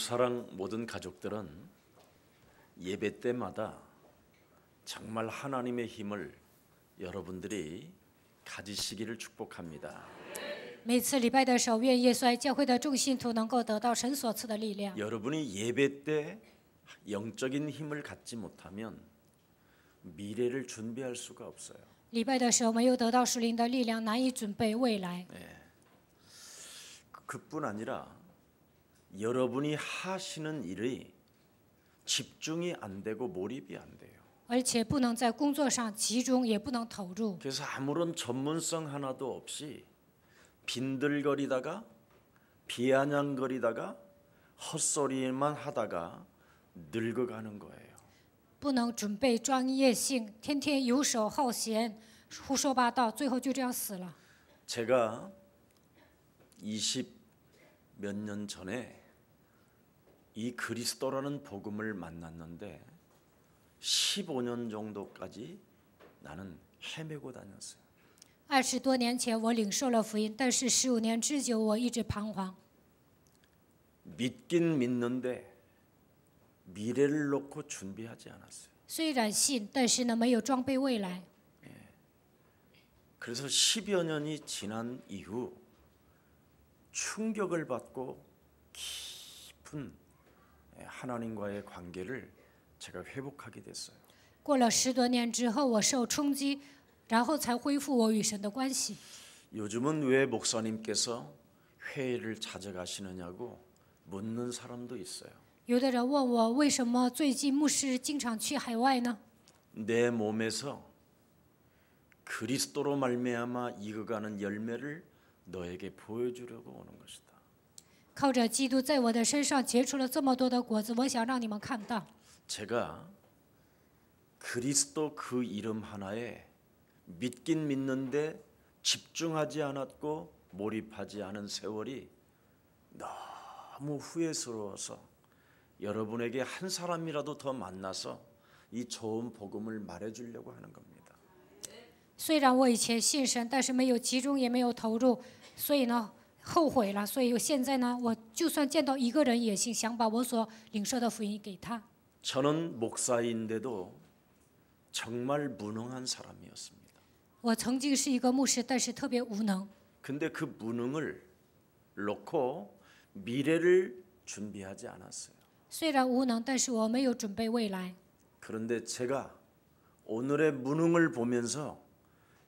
예수사랑 모든 가족들은 예배 때마다 정말 하나님의 힘을 여러분들이 가지시기를 축복합니다. 每次礼拜的时候，愿耶稣爱教会的众信徒能够得到神所赐的力量。 여러분이 예배 때 영적인 힘을 갖지 못하면 미래를 준비할 수가 없어요. 礼拜的时候没有得到属灵的力量，难以准备未来。 그뿐 아니라 여러분이 하시는 일이 집중이 안 되고 몰입이 안 돼요. 而且不能在工作上集中，也不能投入。 그래서 아무런 전문성 하나도 없이 빈들거리다가 비아냥거리다가 헛소리만 하다가 늙어가는 거예요. 不能准备专业性，天天游手好闲，胡说八道，最后就这样死了。 제가 20 몇 년 전에 이 그리스도라는 복음을 만났는데 15년 정도까지 나는 헤매고 다녔어요. 20多年前，我领受了福音，但是15年之久，我一直彷徨。 믿긴 믿는데 미래를 놓고 준비하지 않았어요. 虽然信，但是呢，没有装备未来。 그래서 10여 년이 지난 이후 충격을 받고 깊은 하나님과의 관계를 제가 회복하게 됐어요. 过了10多年之后，我受冲击，然后才恢复我与神的关系。 요즘은 왜 목사님께서 회의를 찾아가시느냐고 묻는 사람도 있어요. 有的人问我，为什么最近牧师经常去海外呢？ 내 몸에서 그리스도로 말미암아 익어가는 열매를 너에게 보여주려고 오는 것이다. 靠着基督在我的身上结出了这么多的果子，我想让你们看到。 제가 그리스도 그 이름 하나에 믿긴 믿는데 집중하지 않았고 몰입하지 않은 세월이 너무 후회스러워서 여러분에게 한 사람이라도 더 만나서 이 좋은 복음을 말해주려고 하는 겁니다. 虽然我以前信神，但是没有集中，也没有投入，所以呢，后悔了。所以现在呢，我就算见到一个人也行，想把我所领受的福音给他。 저는 목사인데도 정말 무능한 사람이었습니다. 我曾经是一个牧师，但是特别无能。 근데 그 무능을 놓고 미래를 준비하지 않았어요. 虽然无能，但是我没有准备未来。 그런데 제가 오늘의 무능을 보면서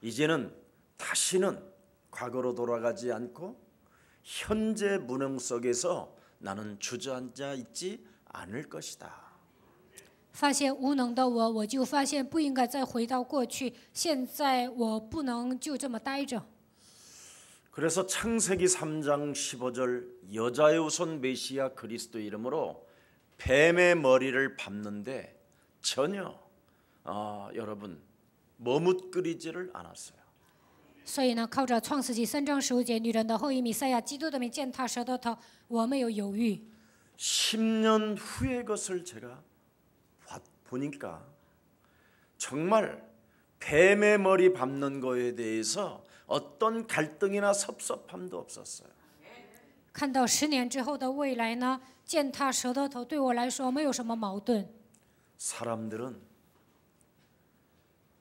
이제는 다시는 과거로 돌아가지 않고 현재 무능 속에서 나는 주저앉아 있지 않을 것이다. 发现无能的我，我就发现不应该再回到过去。现在我不能就这么待着。 그래서 창세기 3장 15절 여자의 후손 메시아 그리스도 이름으로 뱀의 머리를 밟는데 전혀 여러분 머뭇거리지를 않았어요. 所以呢，靠着创世纪3章15节，女人的后裔弥赛亚基督的名践踏舌头头，我没有犹豫。 10년 후의 것을 제가 보니까 정말 뱀의 머리 밟는 거에 대해서 어떤 갈등이나 섭섭함도 없었어요. 看到10年之后的未来呢，践踏舌头头对我来说没有什么矛盾。 사람들은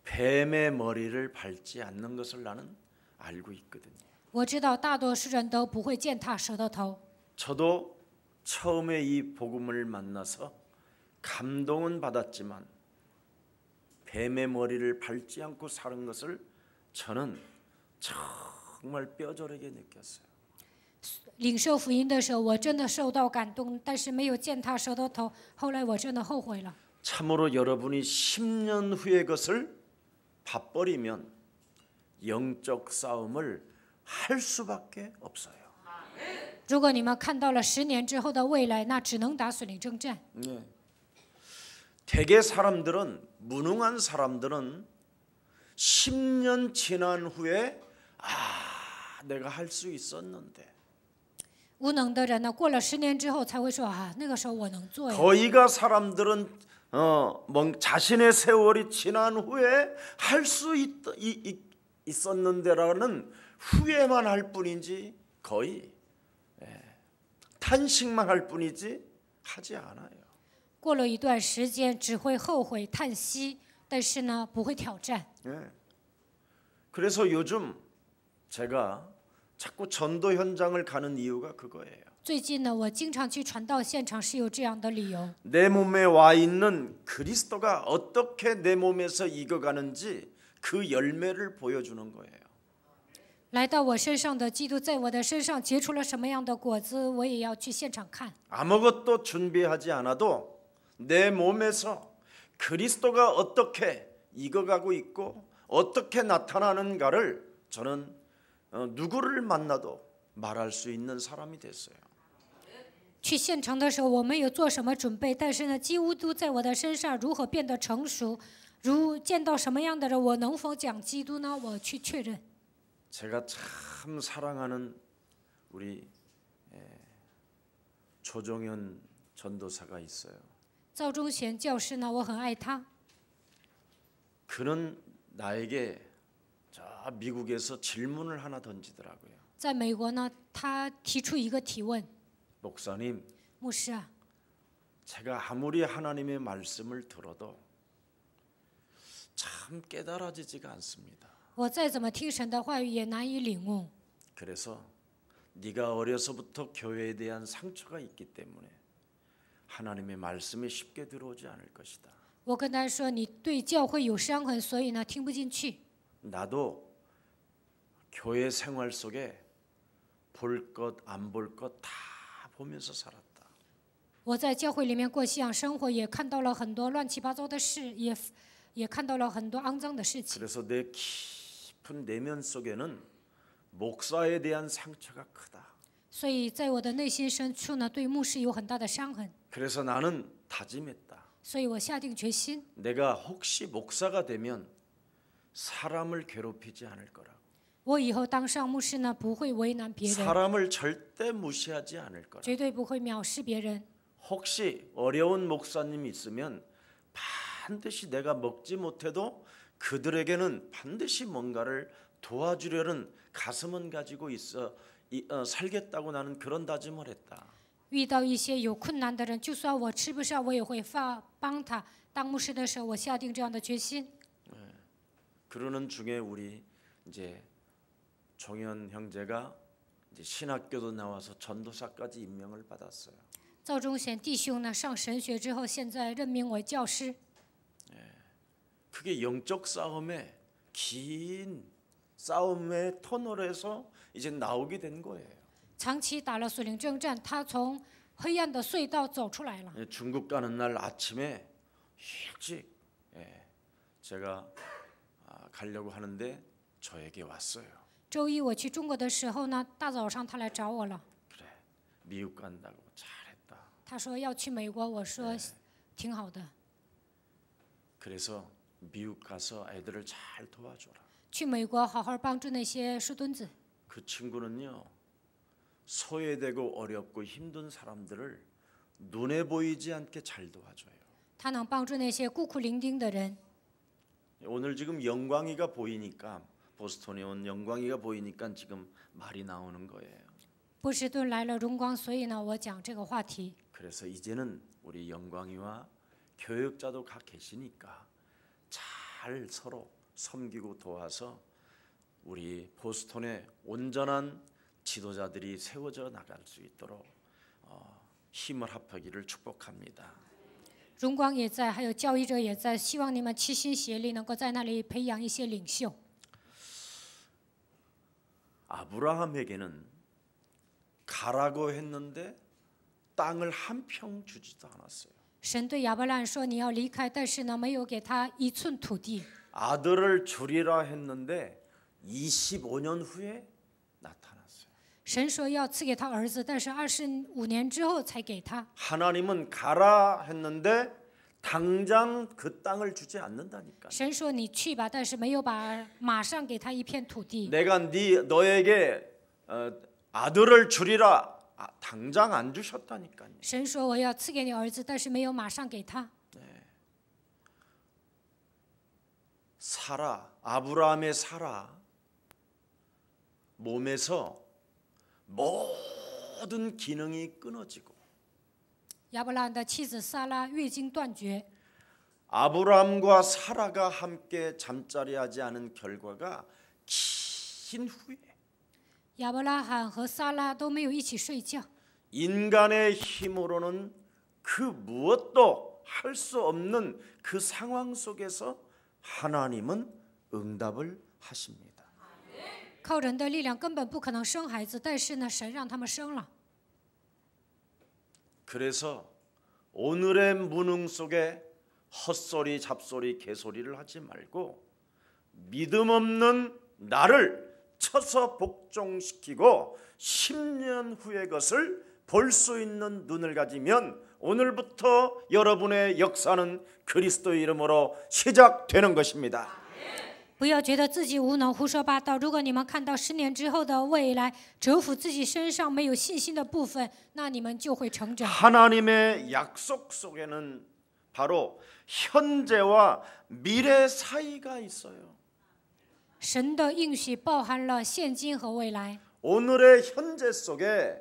뱀의 머리를 밟지 않는 것을 나는 알고 있거든요. 我知道大多数人都不会践踏舌头头。 저도 처음에 이 복음을 만나서 감동은 받았지만 뱀의 머리를 밟지 않고 사는 것을 저는 정말 뼈저리게 느꼈어요. 领受福音的时候，我真的受到感动，但是没有践踏舌头头。后来我真的后悔了。 참으로 여러분이 10년 후의 것을 봐버리면 영적 싸움을 할 수밖에 없어요. 如果你们看到了10年之后的未来，那只能打属灵征战。 네. 대개 사람들은 무능한 사람들은 10년 지난 후에 내가 할 수 있었는데 无能的人呢，过了10年之后才会说啊，那个时候我能做呀。 거의가 사람들은 자신의 세월이 지난 후에 할 수 있었는데라는 후회만 할 뿐이지 거의 탄식만 할 뿐이지 하지 않아요. 过了一段时间只会后悔叹息，但是呢不会挑战。 예. 그래서 요즘 제가 자꾸 전도 현장을 가는 이유가 그거예요. 最近呢，我经常去传道现场是有这样的理由。 내 몸에 와 있는 그리스도가 어떻게 내 몸에서 익어가는지 그 열매를 보여주는 거예요. 来到我身上的基督在我的身上结出了什么样的果子，我也要去现场看。 아무것도 준비하지 않아도 내 몸에서 그리스도가 어떻게 익어가고 있고 어떻게 나타나는가를 저는 누구를 만나도 말할 수 있는 사람이 됐어요. 去现场的时候，我没有做什么准备，但是呢，基督在我的身上如何变得成熟，如见到什么样的人，我能否讲基督呢？我去确认。 제가 참 사랑하는 우리 조정현 전도사가 있어요. 赵忠贤教师呢，我很爱他。 그는 나에게 저 미국에서 질문을 하나 던지더라고요. 在美国呢，他提出一个提问： 목사님, 牧师啊， 제가 아무리 하나님의 말씀을 들어도 참 깨달아지지가 않습니다. 我再怎么听神的话语也难以领悟。 그래서 네가 어려서부터 교회에 대한 상처가 있기 때문에 하나님의 말씀이 쉽게 들어오지 않을 것이다. 我跟他说：“你对教会有伤痕，所以呢听不进去。 나도 교회 생활 속에 볼 것 안 볼 것 다 보면서 살았다. 我在教会里面过信仰生活，也看到了很多乱七八糟的事，也看到了很多肮脏的事情。 그래서 내 깊은 내면 속에는 목사에 대한 상처가 크다. 所以在我的内心深处呢，对牧师有很大的伤痕。 그래서 나는 다짐했다. 所以我下定决心， 내가 혹시 목사가 되면 사람을 괴롭히지 않을 거라고. 我以后当上牧师呢，不会为难别人， 사람을 절대 무시하지 않을 거라. 绝对不会藐视别人。 혹시 어려운 목사님이 있으면 반드시 내가 먹지 못해도 그들에게는 반드시 뭔가를 도와주려는 가슴은 가지고 있어 살겠다고 나는 그런 다짐을 했다. 遇到一些有困难的人，就算我吃不上，我也会帮他。当牧师的时候，我下定这样的决心。 그러는 중에 우리 이제 종현 형제가 이제 신학교도 나와서 전도사까지 임명을 받았어요. 赵忠贤弟兄呢，上神学之后，现在任命为教师。 그게 영적 싸움에 긴 싸움의 터널에서 이제 나오게 된 거예요. 长期打了属灵征战，他从黑暗的隧道走出来了。 중국 가는 날 아침에 일찍 제가 가려고 하는데 저에게 왔어요. 周一我去中国的时候呢，大早上他来找我了。 그래, 미국 간다고 잘했다. 他说要去美国，我说挺好的。 그래서 미국 가서 애들을 잘 도와줘라. 去美国好好帮助那些树墩子。 그 친구는요, 소외되고 어렵고 힘든 사람들을 눈에 보이지 않게 잘 도와줘요. 他能帮助那些孤苦伶仃的人。 오늘 지금 영광이가 보이니까 보스턴에 온 영광이가 보이니까 지금 말이 나오는 거예요. 波士顿来了荣光，所以呢，我讲这个话题。 그래서 이제는 우리 영광이와 교육자도 가 계시니까 잘 서로 섬기고 도와서 우리 보스턴에 온전한 지도자들이 세워져 나갈 수 있도록 힘을 합하기를 축복합니다. 荣光也在，还有教育者也在，希望你们齐心协力，能够在那里培养一些领袖。 아브라함에게는 가라고 했는데 땅을 한 평 주지도 않았어요. 神对亚伯兰说：“你要离开，但是呢，没有给他一寸土地。 아들을 주리라 했는데 25년 후에 나타났어요. 神说要赐给他儿子，但是25年之后才给他。 하나님은 가라 했는데 당장 그 땅을 주지 않는다니까. 神说你去吧，但是没有马上给他一片土地。 내가 너에게 아들을 주리라 당장 안 주셨다니까요. 神说我要赐给你儿子，但是没有马上给他。 사라, 아브라함의 사라 몸에서 모든 기능이 끊어지고 亚伯拉罕的妻子撒拉月经断绝， 아브라함과 사라가 함께 잠자리하지 않은 결과가 긴 후에 亚伯拉罕和撒拉都没有一起睡觉， 인간의 힘으로는 그 무엇도 할 수 없는 그 상황 속에서 하나님은 응답을 하십니다. 靠人的力量根本不可能生孩子，但是呢，神让他们生了。 그래서 오늘의 무능 속에 헛소리 잡소리 개소리를 하지 말고 믿음 없는 나를 쳐서 복종시키고 10년 후의 것을 볼 수 있는 눈을 가지면 오늘부터 여러분의 역사는 그리스도의 이름으로 시작되는 것입니다. 不要觉得自己无能胡说八道。如果你们看到10年之后的未来，折服自己身上没有信心的部分，那你们就会成长。 하나님의 약속 속에는 바로 현재와 미래 사이가 있어요. 神的应许包含了现今和未来。 오늘의 현재 속에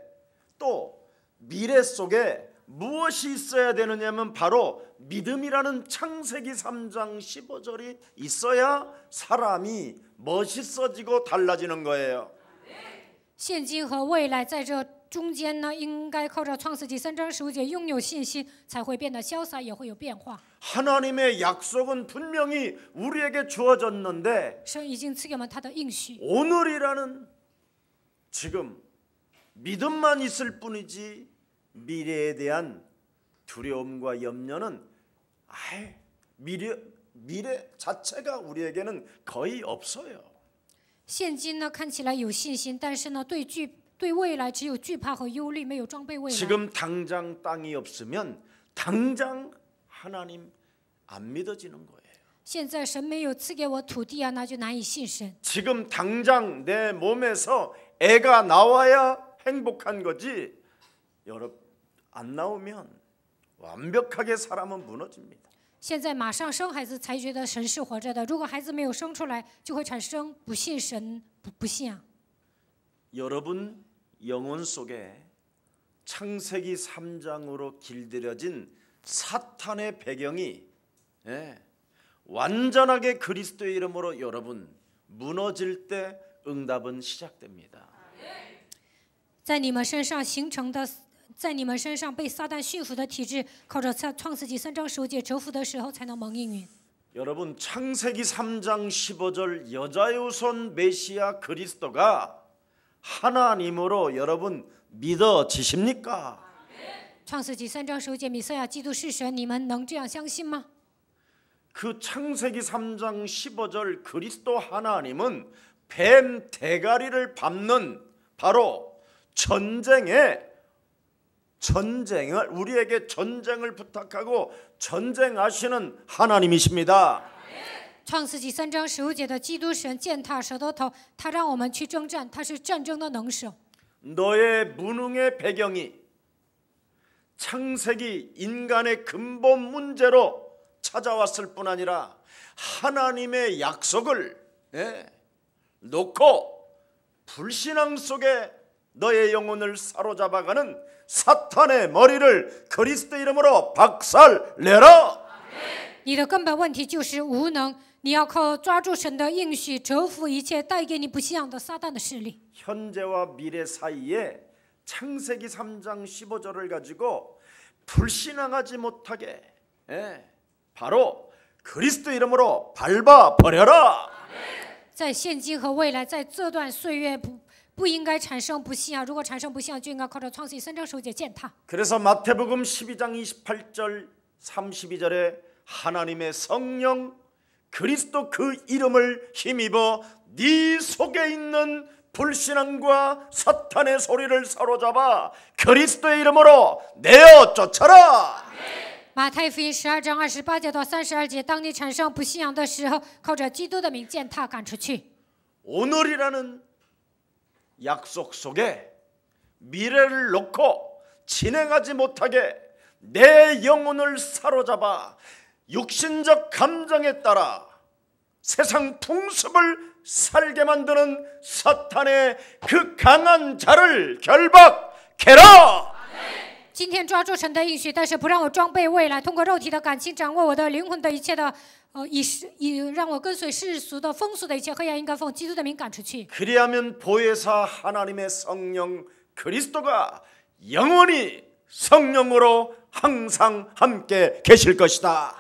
또 미래 속에 무엇이 있어야 되느냐면 바로 믿음이라는 창세기 3장 15절이 있어야 사람이 멋있어지고 달라지는 거예요. 现今和未来在这中间呢，应该靠着创世纪3章15节拥有信心，才会变得潇洒，也会有变化。 하나님의 약속은 분명히 우리에게 주어졌는데 神已经赐给我们他的应许。 오늘이라는 지금 믿음만 있을 뿐이지 미래에 대한 두려움과 염려는 아예 미래 자체가 우리에게는 거의 없어요. 现今呢，看起来有信心，但是呢，对未来只有惧怕和忧虑，没有装备未来。 지금 당장 땅이 없으면 당장 하나님 안 믿어지는 거예요. 现在神没有赐给我土地啊，那就难以信神。 지금 당장 내 몸에서 애가 나와야 행복한 거지. 여러분 안 나오면 완벽하게 사람은 무너집니다. 现在马上生孩子才觉得神是活着的，如果孩子没有生出来，就会产生不信神、不信啊。 여러분 영혼 속에 창세기 3장으로 길들여진 사탄의 배경이 완전하게 그리스도의 이름으로 여러분 무너질 때 응답은 시작됩니다. 在你们身上形成的，在你们身上被撒旦驯服的体质，靠着创世纪3章15节折服的时候，才能蒙应允。 여러분 창세기 3장 15절 여자의 후손 메시아 그리스도가 하나님으로 여러분 믿어지십니까? 创世纪3章15节，弥赛亚基督是神，你们能这样相信吗？ 그 창세기 3장 15절 그리스도 하나님은 뱀 대가리를 밟는 바로 전쟁을 우리에게 전쟁을 부탁하고 전쟁하시는 하나님이십니다. 创世纪3章15节的基督神践踏舌头头，他让我们去征战，他是战争的能手。 너의 무능의 배경이 창세기 인간의 근본 문제로 찾아왔을 뿐 아니라 하나님의 약속을 놓고 불신앙 속에 너의 영혼을 사로잡아가는 사탄의 머리를 그리스도 이름으로 박살내라. 你的根本问题就是无能，你要靠抓住神的应许，折服一切带给你不信仰的撒旦的势力。 현재와 미래 사이에 창세기 3장 15절을 가지고 불신앙하지 못하게 바로 그리스도 이름으로 밟아 버려라. 在现今和未来，在这段岁月不应该产生不信仰，如果产生不信仰，就应该靠着创世记3章15节践踏。 그래서 마태복음 12장 28절 32절에 하나님의 성령 그리스도 그 이름을 힘입어 네 속에 있는 불신앙과 사탄의 소리를 사로잡아 그리스도의 이름으로 내어 쫓아라. 马太福音12章28节到32节，当你产生不信仰的时候，靠着基督的名践踏赶出去。 오늘이라는 약속 속에 미래를 놓고 진행하지 못하게 내 영혼을 사로잡아 육신적 감정에 따라 세상 풍습을 살게 만드는 사탄의 그 강한 자를 결박해라. 今天抓住神的应许，但是不让我装备未来，通过肉体的感情掌握我的灵魂的一切的，让我跟随世俗的风俗的一切黑暗，应该奉基督的名赶出去。 그리하면 보혜사 하나님의 성령 그리스도가 영원히 성령으로 항상 함께 계실 것이다.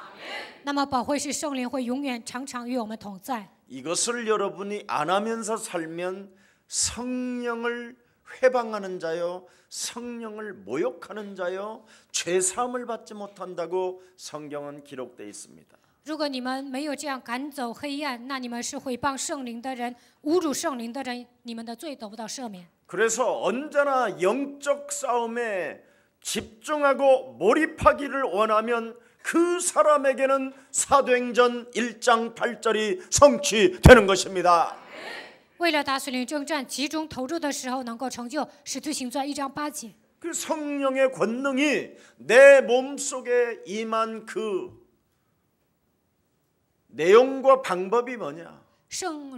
那么保惠师圣灵会永远常常与我们同在。 이것을 여러분이 안 하면서 살면 성령을 회방하는 자요, 성령을 모욕하는 자요, 죄사함을 받지 못한다고 성경은 기록되어 있습니다. 如果你们没有这样赶走黑暗，那你们是毁谤圣灵的人，侮辱圣灵的人，你们的罪得不到赦免。 그래서 언제나 영적 싸움에 집중하고 몰입하기를 원하면 그 사람에게는 사도행전 1장 8절이 성취되는 것입니다. 为了打属灵征战，集中投入的时候，能够成就使徒行传1章8节。 그 성령의 권능이 내 몸속에 임한 그 내용과 방법이 뭐냐?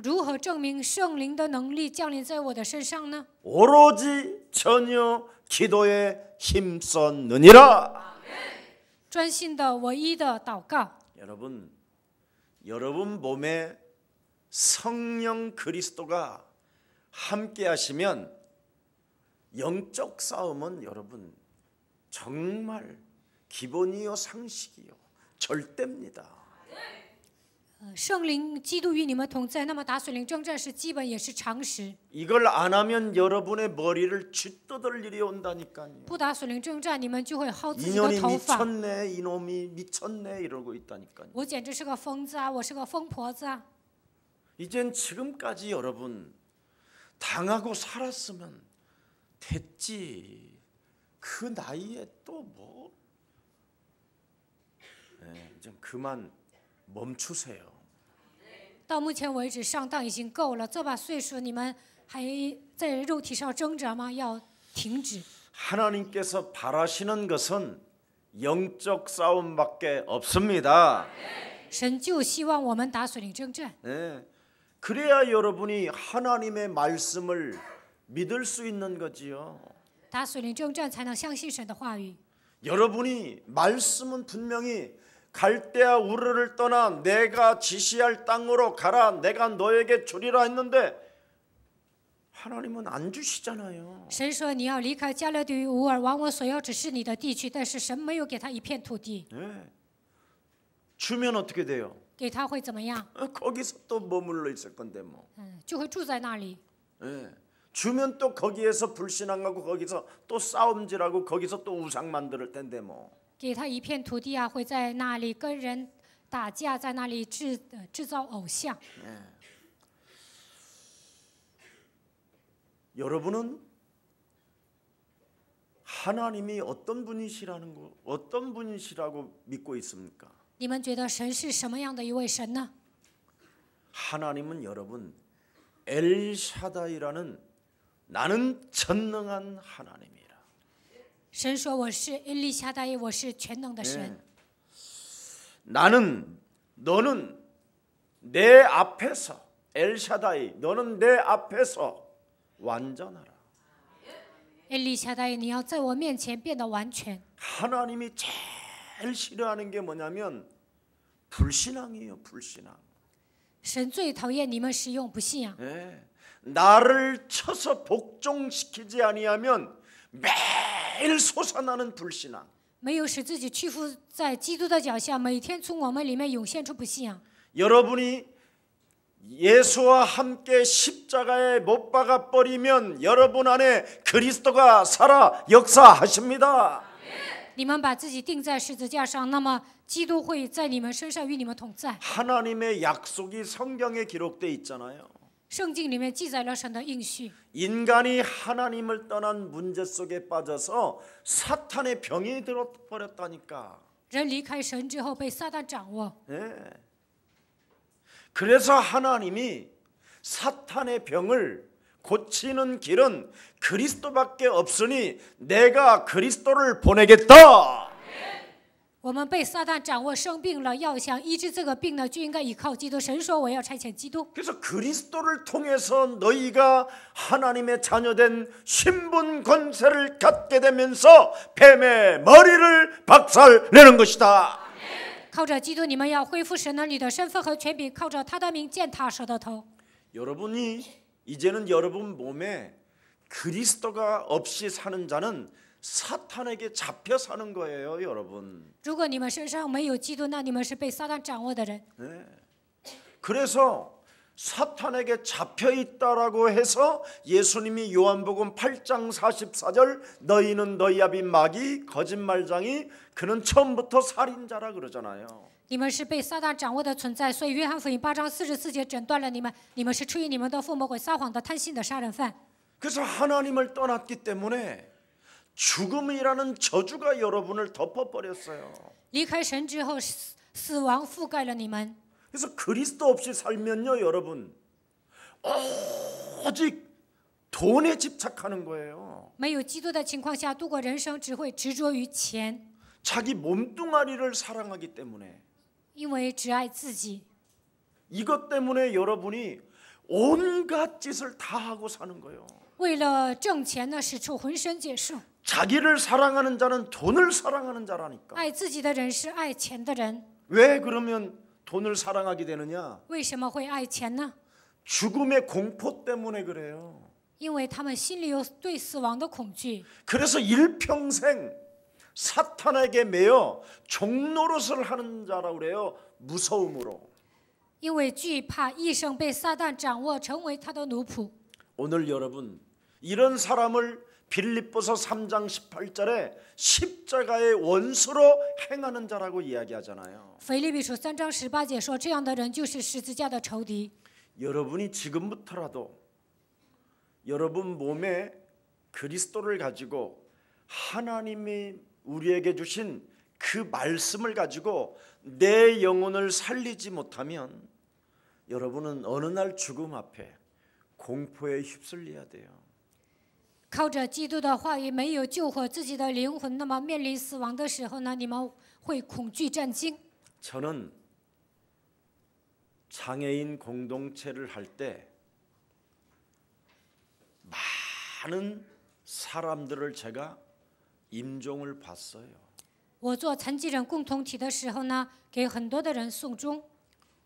如何证明圣灵的能力降临在我的身上呢？ 오로지 전혀 기도에 힘썼느니라. 专心的唯一的祷告。 여러분 몸에 성령 그리스도가 함께 하시면 영적 싸움은 여러분 정말 기본이요 상식이요 절대입니다. 圣灵基督与你们同在，那么打属灵征战是基本也是常识。 이걸 안 하면 여러분의 머리를 쥐뜯을 일이 온다니까요. 不打属灵征战，你们就会薅自己的 이년이 头发。 미쳤네, 이놈이 미쳤네 이러고 있다니까요. 我简直是个疯子啊！我是个疯婆子啊！ 이젠 지금까지 여러분 당하고 살았으면 됐지. 그 나이에 또 뭐? 네, 좀 그만 멈추세요. 到目前为止，上当已经够了。这把岁数，你们还在肉体上挣扎吗？要停止。 하나님께서 바라시는 것은 영적 싸움밖에 없습니다. 神就希望我们打属灵征战， 네. 그래야 여러분이 하나님의 말씀을 믿을 수 있는 거지요. 打属灵征战才能相信神的话语。 여러분이 말씀은 분명히 갈대아 우르를 떠나 내가 지시할 땅으로 가라, 내가 너에게 주리라 했는데 하나님은 안 주시잖아요. 神说你要离开加勒底乌尔，往我所要指示你的地区，但是神没有给他一片土地， 네. 주면 어떻게 돼요? 给他会怎么样？ 거기서 또 머물러 있을 건데 뭐. 就会住在那里。 네. 주면 또 거기에서 불신앙하고 거기서 또 싸움질하고 거기서 또 우상 만들 텐데 뭐. 给他一片土地啊，会在那里跟人打架，在那里制造偶像。 여러분은 하나님이 어떤 분이시라고 믿고 있습니까? 你们觉得神是什么样的一位神呢？ 하나님은 여러분 엘샤다이라는 나는 전능한 하나님이라. 神说我是伊利夏大耶，我是全能的神。 너는 내 앞에서 엘샤다이, 너는 내 앞에서 완전하라. 伊利夏大耶，你要在我面前变得完全。 하나님이 제일 싫어하는 게 뭐냐면 불신앙이에요, 불신앙. 神最讨厌你们使用不信仰。 네. 나를 쳐서 복종시키지 아니하면 매일 솟아나는 불신앙. 没有使自己屈服在基督的脚下，每天从我们里面涌现出不信仰。 여러분이 예수와 함께 십자가에 못 박아 버리면 여러분 안에 그리스도가 살아 역사하십니다. 你们把自己钉在十字架上，那么基督会在你们身上与你们同在。 하나님의 약속이 성경에 기록돼 있잖아요. 圣经里面记载了神的应许。 인간이 하나님을 떠난 문제 속에 빠져서 사탄의 병이 들어버렸다니까. 人离开神之后被撒旦掌握， 네. 그래서 하나님이 사탄의 병을 고치는 길은 그리스도밖에 없으니 내가 그리스도를 보내겠다. 我们被撒旦掌握生病了，要想医治这个病呢，就应该依靠基督。神说我要差遣基督。 그래서 그리스도를 통해서 너희가 하나님의 자녀된 신분 권세를 갖게 되면서 뱀의 머리를 박살내는 것이다. 靠着基督，你们要恢复神儿女的身份和权柄，靠着他的名践踏蛇的头。 여러분이 이제는 여러분 몸에 그리스도가 없이 사는 자는 사탄에게 잡혀 사는 거예요, 여러분. 如果你们身上没有基督，那你们是被撒旦掌握的人。 네. 그래서 사탄에게 잡혀 있다라고 해서 예수님이 요한복음 8장 44절 너희는 너희 아비 마귀 거짓말장이 그는 처음부터 살인자라 그러잖아요. 你们是被撒旦掌握的存在，所以约翰福音8章44节诊断了你们，你们是出于你们的父魔鬼撒谎的贪心的杀人犯。 그래서 하나님을 떠났기 때문에 죽음이라는 저주가 여러분을 덮어버렸어요. 离开神之后，死亡覆盖了你们。 그래서 그리스도 없이 살면요, 여러분 오직 돈에 집착하는 거예요. 没有基督的情况下度过人生，只会执着于钱， 자기 몸뚱아리를 사랑하기 때문에 因为只爱自己。 이것 때문에 여러분이 온갖 짓을 다 하고 사는 거예요. 为了挣钱呢，使出浑身解数。 자기를 사랑하는 자는 돈을 사랑하는 자라니까. 爱自己的人是爱钱的人。 왜 그러면 돈을 사랑하게 되느냐? 为什么会爱钱呢？ 죽음의 공포 때문에 그래요. 因为他们心里有对死亡的恐惧， 그래서 일평생 사탄에게 매여 종노릇을 하는 자라고 그래요. 무서움으로. 因为惧怕一生被撒旦掌握，成为他的奴仆。 오늘 여러분 이런 사람을 빌립보서 3장 18절에 십자가의 원수로 행하는 자라고 이야기하잖아요. 腓立比书3章18节说，这样的人就是十字架的仇敌。 여러분이 지금부터라도 여러분 몸에 그리스도를 가지고 하나님이 우리에게 주신 그 말씀을 가지고 내 영혼을 살리지 못하면 여러분은 어느 날 죽음 앞에 공포에 휩쓸려야 돼요. 靠着基督的话语，没有救活自己的灵魂，那么面临死亡的时候呢，你们会恐惧战惊。 저는 장애인 공동체를 할 때 많은 사람들을 제가 임종을 봤어요. 我做残疾人共同体的时候呢，给很多的人送终。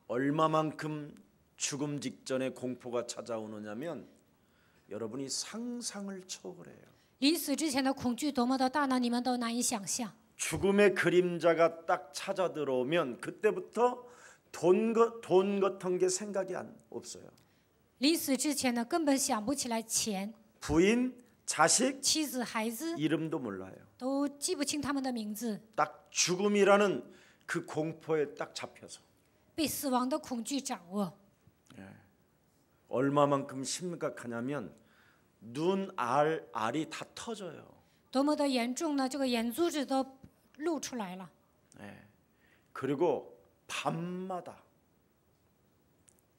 얼마만큼 죽음 직전에 공포가 찾아오느냐면 여러분이 상상을 초월해요. 临死之前的恐惧多么的大呢？你们都难以想象。 죽음의 그림자가 딱 찾아 들어오면 그때부터 돈 같은 게 생각이 없어요. 临死之前呢，根本想不起来钱、 부인, 자식, 妻子、孩子， 이름도 몰라요. 都记不清他们的名字， 딱 죽음이라는 그 공포에 딱 잡혀서 被死亡的恐惧掌握。 얼마만큼 심각하냐면 눈 알이 다 터져요. 多么的严重呢？这个眼珠子都露出来了。 그리고 밤마다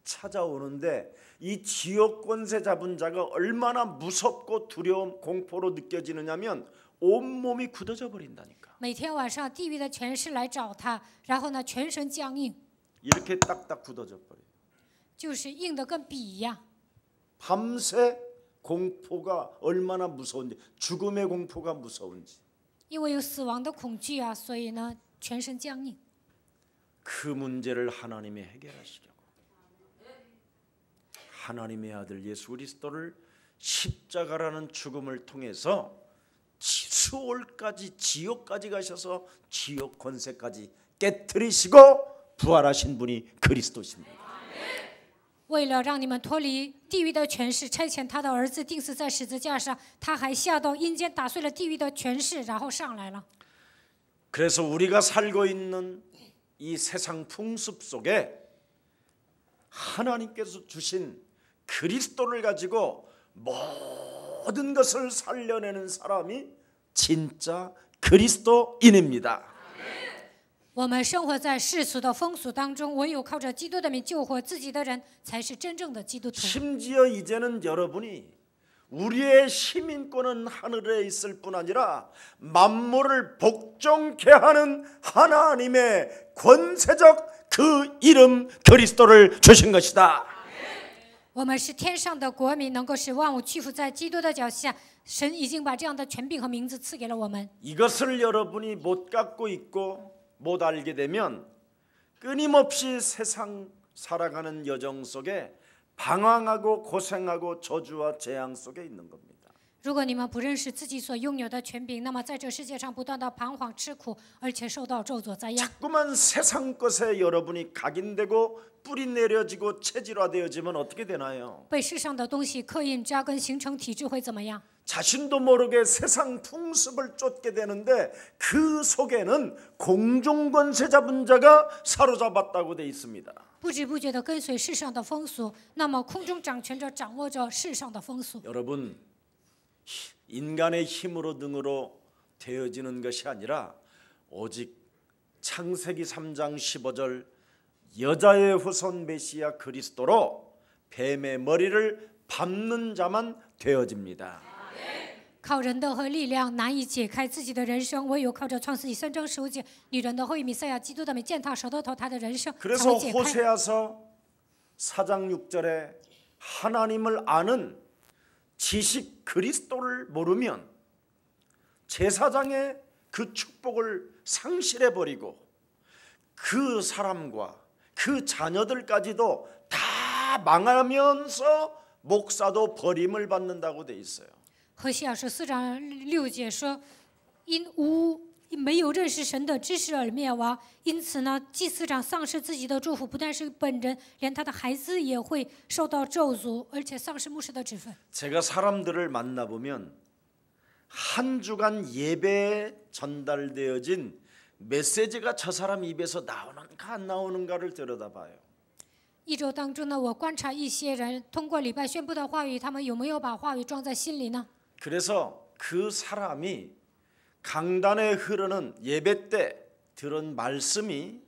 찾아오는데 이 지옥 권세 잡은 자가 얼마나 무섭고 두려움 공포로 느껴지느냐면 온몸이 굳어져 버린다니까. 每天晚上地狱的权势来找他，然后呢，全身僵硬， 이렇게 딱딱 굳어져 버려요. 就是硬的跟笔一样。 밤새 공포가 얼마나 무서운지, 죽음의 공포가 무서운지. 因为有死亡的恐惧啊，所以呢，全身僵硬。 그 문제를 하나님이 해결하시려고 하나님의 아들 예수 그리스도를 십자가라는 죽음을 통해서 수월까지 지옥까지 가셔서 지옥 권세까지 깨트리시고 부활하신 분이 그리스도십니다. 为了让你们脱离地狱的权势，差遣他的儿子钉死在十字架上，他还下到阴间，打碎了地狱的权势，然后上来了。 그래서 우리가 살고 있는 이 세상 풍습 속에 하나님께서 주신 그리스도를 가지고 모든 것을 살려내는 사람이 진짜 그리스도인입니다. 我们生活在世俗的风俗当中，唯有靠着基督的名救活自己的人，才是真正的基督徒。 심지어 이제는 여러분이 우리의 시민권은 하늘에 있을 뿐 아니라 만물을 복종케 하는 하나님의 권세적 그 이름 그리스도를 주신 것이다. 我们是天上的国民，能够使万物屈服在基督的脚下。神已经把这样的权柄和名字赐给了我们。 이것을 여러분이 못 갖고 있고 못 알게 되면 끊임없이 세상 살아가는 여정 속에 방황하고 고생하고 저주와 재앙 속에 있는 겁니다. 如果你们不认识自己所拥有的权柄，那么在这世界上不断的彷徨吃苦，而且受到咒诅灾殃。 자꾸만 세상 것에 여러분이 각인되고 뿌리 내려지고 체질화되어지면 어떻게 되나요? 被世上的东西刻印扎根，形成体质会怎么样？ 자신도 모르게 세상 풍습을 쫓게 되는데 그 속에는 공중권세 잡은 자가 사로잡았다고 돼 있습니다. 不知不觉地跟随世上的风俗，那么空中掌权者掌握着世上的风俗。 여러분, 인간의 힘으로 등으로 되어지는 것이 아니라 오직 창세기 3장 15절 여자의 후손 메시아 그리스도로 뱀의 머리를 밟는 자만 되어집니다. 靠人的和力量难以解开自己的人生，唯有靠着创世纪3章15节，女人的后裔弥赛亚基督的美践踏舌头头，她的人生才 그래서 会解开。 호세아서 4장 6절에 하나님을 아는 지식 그리스도를 모르면 제사장의 그 축복을 상실해 버리고 그 사람과 그 자녀들까지도 다 망하면서 목사도 버림을 받는다고 돼 있어요. 何西阿书4章6节说，没有认识神的知识而灭亡，因此呢，祭司长丧失自己的祝福，不但是本人，连他的孩子也会受到咒诅，而且丧失牧师的职分。 제가 사람들을 만나보면 한 주간 예배에 전달되어진 메시지가 저 사람 입에서 나오는가 안 나오는가를 들여다봐요. 一周当中呢，我观察一些人通过礼拜宣布的话语，他们有没有把话语装在心里呢？ 그래서 그 사람이 강단에 흐르는 예배 때 들은 말씀이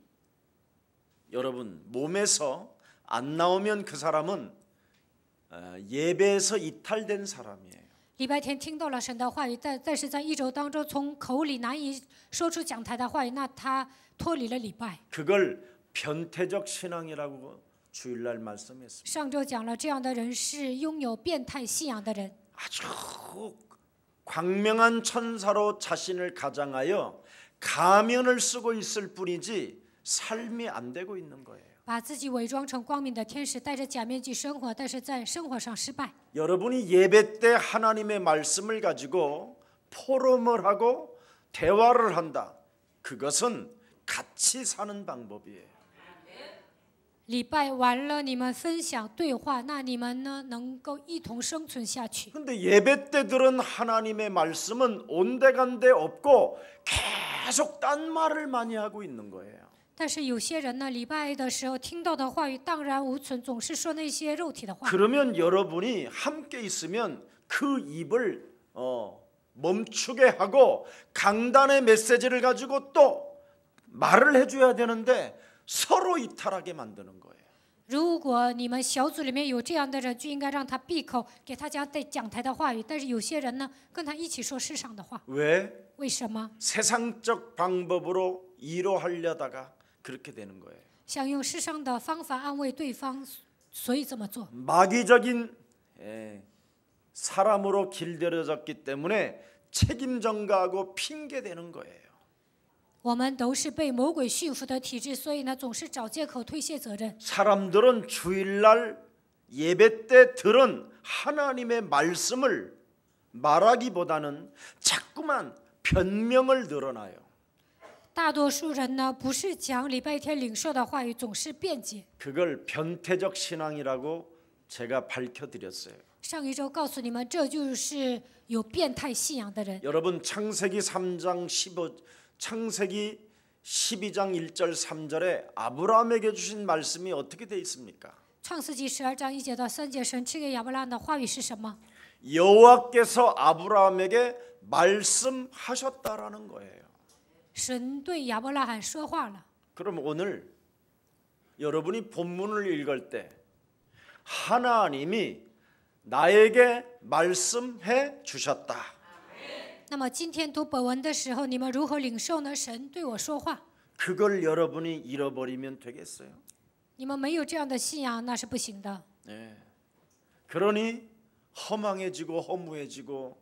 여러분 몸에서 안 나오면 그 사람은 예배에서 이탈된 사람이에요. 礼拜天听到了神的话语，但是在一周当中从口里难以说出讲台的话语，那他脱离了礼拜。 그걸 변태적 신앙이라고 주일날 말씀했습니다. 上周讲了，这样的人是拥有变态信仰的人。 아주 광명한 천사로 자신을 가장하여 가면을 쓰고 있을 뿐이지 삶이 안 되고 있는 거예요. 把自己伪装成光明的天使，戴着假面具生活，但是在生活上失败。 여러분이 예배 때 하나님의 말씀을 가지고 포럼을 하고 대화를 한다. 그것은 같이 사는 방법이에요. 礼拜完了，你们分享对话，那你们呢能够一同生存下去。 근데 예배 때 들은 하나님의 말씀은 온데간데 없고 계속 딴 말을 많이 하고 있는 거예요. 但是有些人呢，礼拜的时候听到的话语荡然无存，总是说那些肉体的话。 그러면 여러분이 함께 있으면 그 입을 멈추게 하고 강단의 메시지를 가지고 또 말을 해줘야 되는데 서로 이탈하게 만드는 거예요. 如果你们小组里面有这样的人，就应该让他闭口，给他讲台的话语。但是有些人呢，跟他一起说世上的话。 왜? 为什么？ 세상적 방법으로 이로하려다가 그렇게 되는 거예요. 想用世上的方法安慰对方，所以这么做。 마귀적인 사람으로 길들여졌기 때문에 책임 전가하고 핑계 대는 거예요. 我们都是被魔鬼驯服的体质，所以呢，总是找借口推卸责任。 사람들은 주일날 예배 때 들은 하나님의 말씀을 말하기보다는 자꾸만 변명을 늘어나요. 大多数人呢，不是讲礼拜天领受的话语，总是辩解。 그걸 변태적 신앙이라고 제가 밝혀드렸어요. 上一周告诉你们，这就是有变态信仰的人。 여러분 창세기 3장 창세기 12장 1절 3절에 아브라함에게 주신 말씀이 어떻게 돼 있습니까? 创世纪12章1节到3节，神赐给亚伯拉罕的话语是什么？ 여호와께서 아브라함에게 말씀하셨다라는 거예요. 神对亚伯拉罕说话了。 그럼 오늘 여러분이 본문을 읽을 때 하나님이 나에게 말씀해 주셨다. 那么今天读本文的时候，你们如何领受呢？神对我说话， 그걸 여러분이 잃어버리면 되겠어요? 你们没有这样的信仰，那是不行的。 네. 그러니 허망해지고 허무해지고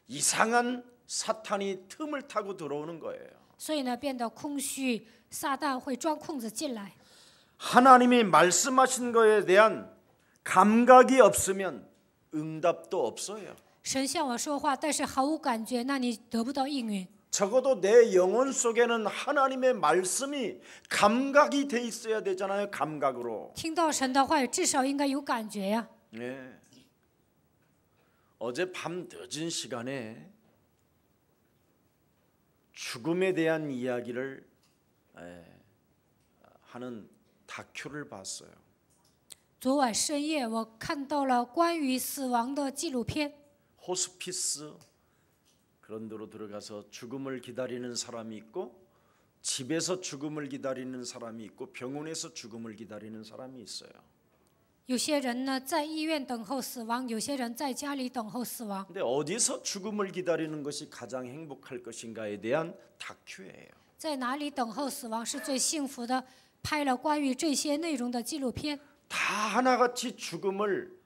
이상한 사탄이 틈을 타고 들어오는 거예요. 所以呢，变得空虚，撒旦会钻空子进来。 하나님이 말씀하신 거에 대한 감각이 없으면 응답도 없어요. 神向我说话，但是毫无感觉，那你得不到应允。 적어도 내 영혼 속에는 하나님의 말씀이 감각이 돼 있어야 되잖아요. 감각으로. 听到神的话语，至少应该有感觉呀。 네. 어제 밤 늦은 시간에 죽음에 대한 이야기를 하는 다큐를 봤어요. 昨晚深夜，我看到了关于死亡的纪录片。 호스피스 그런 데로 들어가서 죽음을 기다리는 사람이 있고 집에서 죽음을 기다리는 사람이 있고 병원에서 죽음을 기다리는 사람이 있어요. 有些人呢在医院等候死亡，有些人在家里等候死亡。 근데 어디서 죽음을 기다리는 것이 가장 행복할 것인가에 대한 다큐예요. 在哪里等候死亡是最幸福的？拍了关于这些内容的纪录片。 다 하나같이 죽음을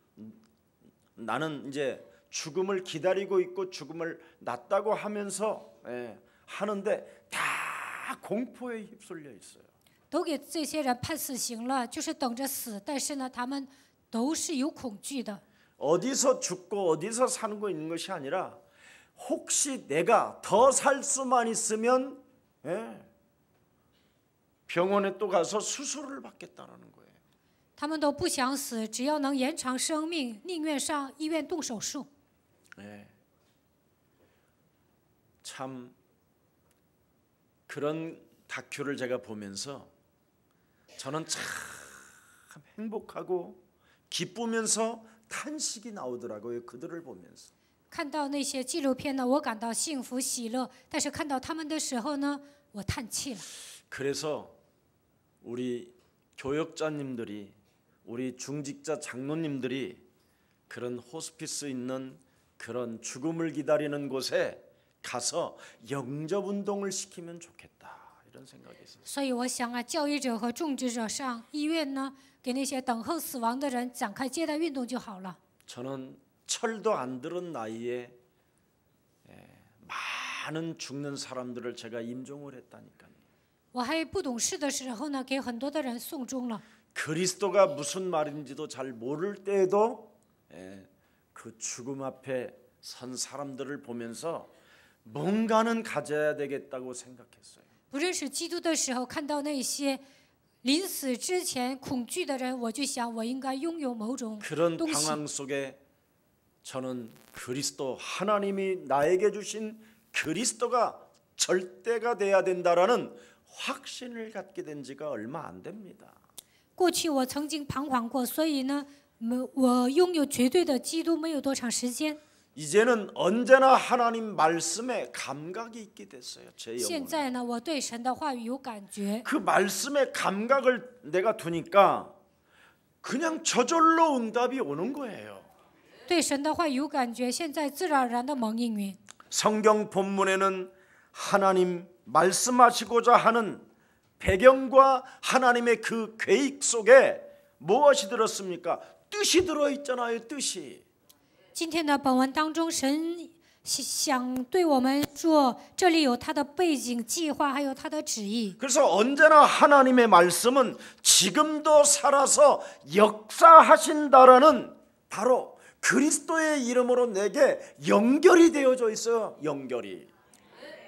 나는 이제 죽음을 기다리고 있고 죽음을 낫다고 하면서 하는데 다 공포에 휩쓸려 있어요. 都给这些人判死刑了，就是等着死，但是呢，他们都是有恐惧的。 어디서 죽고 어디서 사는 거 있는 것이 아니라 혹시 내가 더 살 수만 있으면 병원에 또 가서 수술을 받겠다라는 거예요. 他们都不想死，只要能延长生命，宁愿上医院动手术。 참 그런 다큐를 제가 보면서 저는 참 행복하고 기쁘면서 탄식이 나오더라고요. 그들을 보면서. 看到那些纪录片呢，我感到幸福喜乐，但是看到他们的时候呢，我叹气了。 그래서 우리 교역자님들이 우리 중직자 장로님들이 그런 호스피스 있는 그런 죽음을 기다리는 곳에 가서 영접 운동을 시키면 좋겠다 이런 생각이 있어요. 所以我想啊，教育者和种植者上医院呢，给那些等候死亡的人展开接待运动就好了。 저는 철도 안 들은 나이에 많은 죽는 사람들을 제가 임종을 했다니까요. 我还不懂事的时候呢，给很多的人送终了。 그리스도가 무슨 말인지도 잘 모를 때에도 그 죽음 앞에 선 사람들을 보면서 뭔가는 가져야 되겠다고 생각했어요. 不认识基督的时候，看到那些临死之前恐惧的人，我就想我应该拥有某种 그런 东西。 방황 속에 저는 그리스도 하나님이 나에게 주신 그리스도가 절대가 돼야 된다라는 확신을 갖게 된 지가 얼마 안 됩니다. 过去我曾经彷徨过，所以呢，我拥有绝对的基督没有多长时间。 이제는 언제나 하나님 말씀에 감각이 있게 됐어요. 제 现 영혼. 在呢，我对神的话语有感觉， 그 말씀의 감각을 내가 두니까 그냥 저절로 응답이 오는 거예요. 对神的话语有感觉，现在自然而然的蒙应允。 성경 본문에는 하나님 말씀하시고자 하는 배경과 하나님의 그 계획 속에 무엇이 들었습니까? 뜻이 들어 있잖아요. 뜻이. 今天的本文当中，神想对我们说，这里有他的背景计划，还有他的旨意。 그래서 언제나 하나님의 말씀은 지금도 살아서 역사하신다라는 바로 그리스도의 이름으로 내게 연결이 되어져 있어요. 연결이.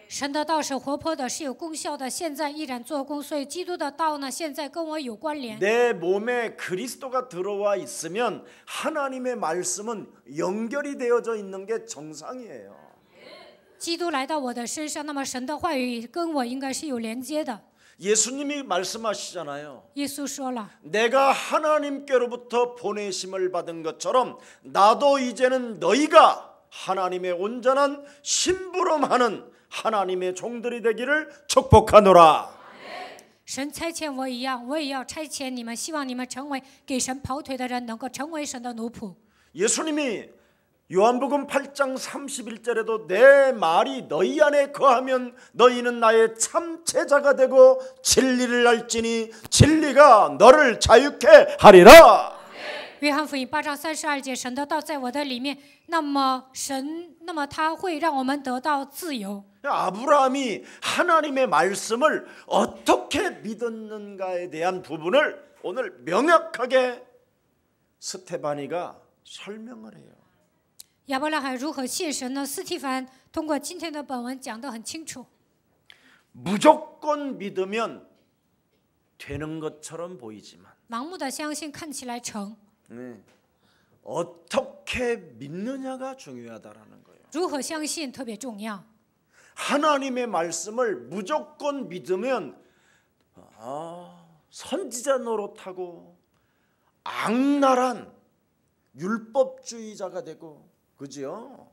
神的道是活泼的，是有功效的，现在依然做工。所以基督的道呢，现在跟我有关联。 내 몸에 그리스도가 들어와 있으면 하나님의 말씀은 연결이 되어져 있는 게 정상이에요. 基督来到我的身上，那么神的话语跟我应该是有连接的。 예수님이 말씀하시잖아요. 耶稣说了， 내가 하나님께로부터 보내심을 받은 것처럼 나도 이제는 너희가 하나님의 온전한 심부름하는 하나님의 종들이 되기를 축복하노라. 神差遣我一样，我也要差遣你们，希望你们成为给神跑腿的人，能够成为神的奴仆。 예수님이 요한복음 8장 31절에도 내 말이 너희 안에 거하면 너희는 나의 참 제자가 되고 진리를 알지니 진리가 너를 자유케 하리라. 约翰福音8章32节，神的道在我的里面，那么他会让我们得到自由。 아브라함이 하나님의 말씀을 어떻게 믿었는가에 대한 부분을 오늘 명확하게 스테바니가 설명을 해요. 亚伯拉罕如何信神呢？斯提凡通过今天的本文讲得很清楚。 무조건 믿으면 되는 것처럼 보이지만 盲目的相信看起来成， 어떻게 믿느냐가 중요하다라는 거예요. 如何相信特别重要。 하나님의 말씀을 무조건 믿으면 선지자 노릇하고 악랄한 율법주의자가 되고 그죠?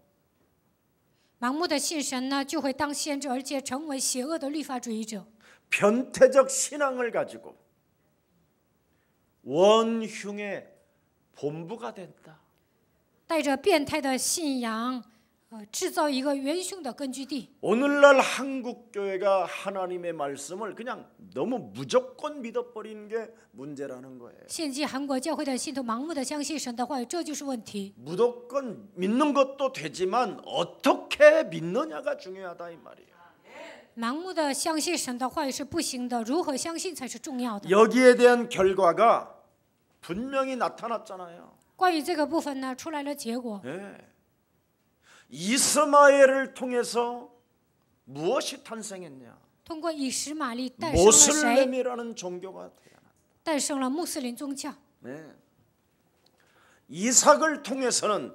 盲目的信神呢，就会当先知，而且成为邪恶的律法主义者。 변태적 신앙을 가지고 원흉의 본부가 된다. 带着变态的信仰，制造一个元凶的根据地。 오늘날 한국 교회가 하나님의 말씀을 그냥 너무 무조건 믿어버리는 게 문제라는 거예요. 现今韩国教会的信徒盲目的相信神的话语，这就是问题。 무조건 믿는 것도 되지만 어떻게 믿느냐가 중요하다 이 말이에요. 盲目的相信神的话语是不行的，如何相信才是重要的。 여기에 대한 결과가 분명히 나타났잖아요. 关于这个部分呢，出来了结果。 네. 이스마엘을 통해서 무엇이 탄생했냐? 通过以实玛利诞生了谁？ 모슬렘이라는 종교가 태어났다. 诞生了穆斯林宗教。 네. 이삭을 통해서는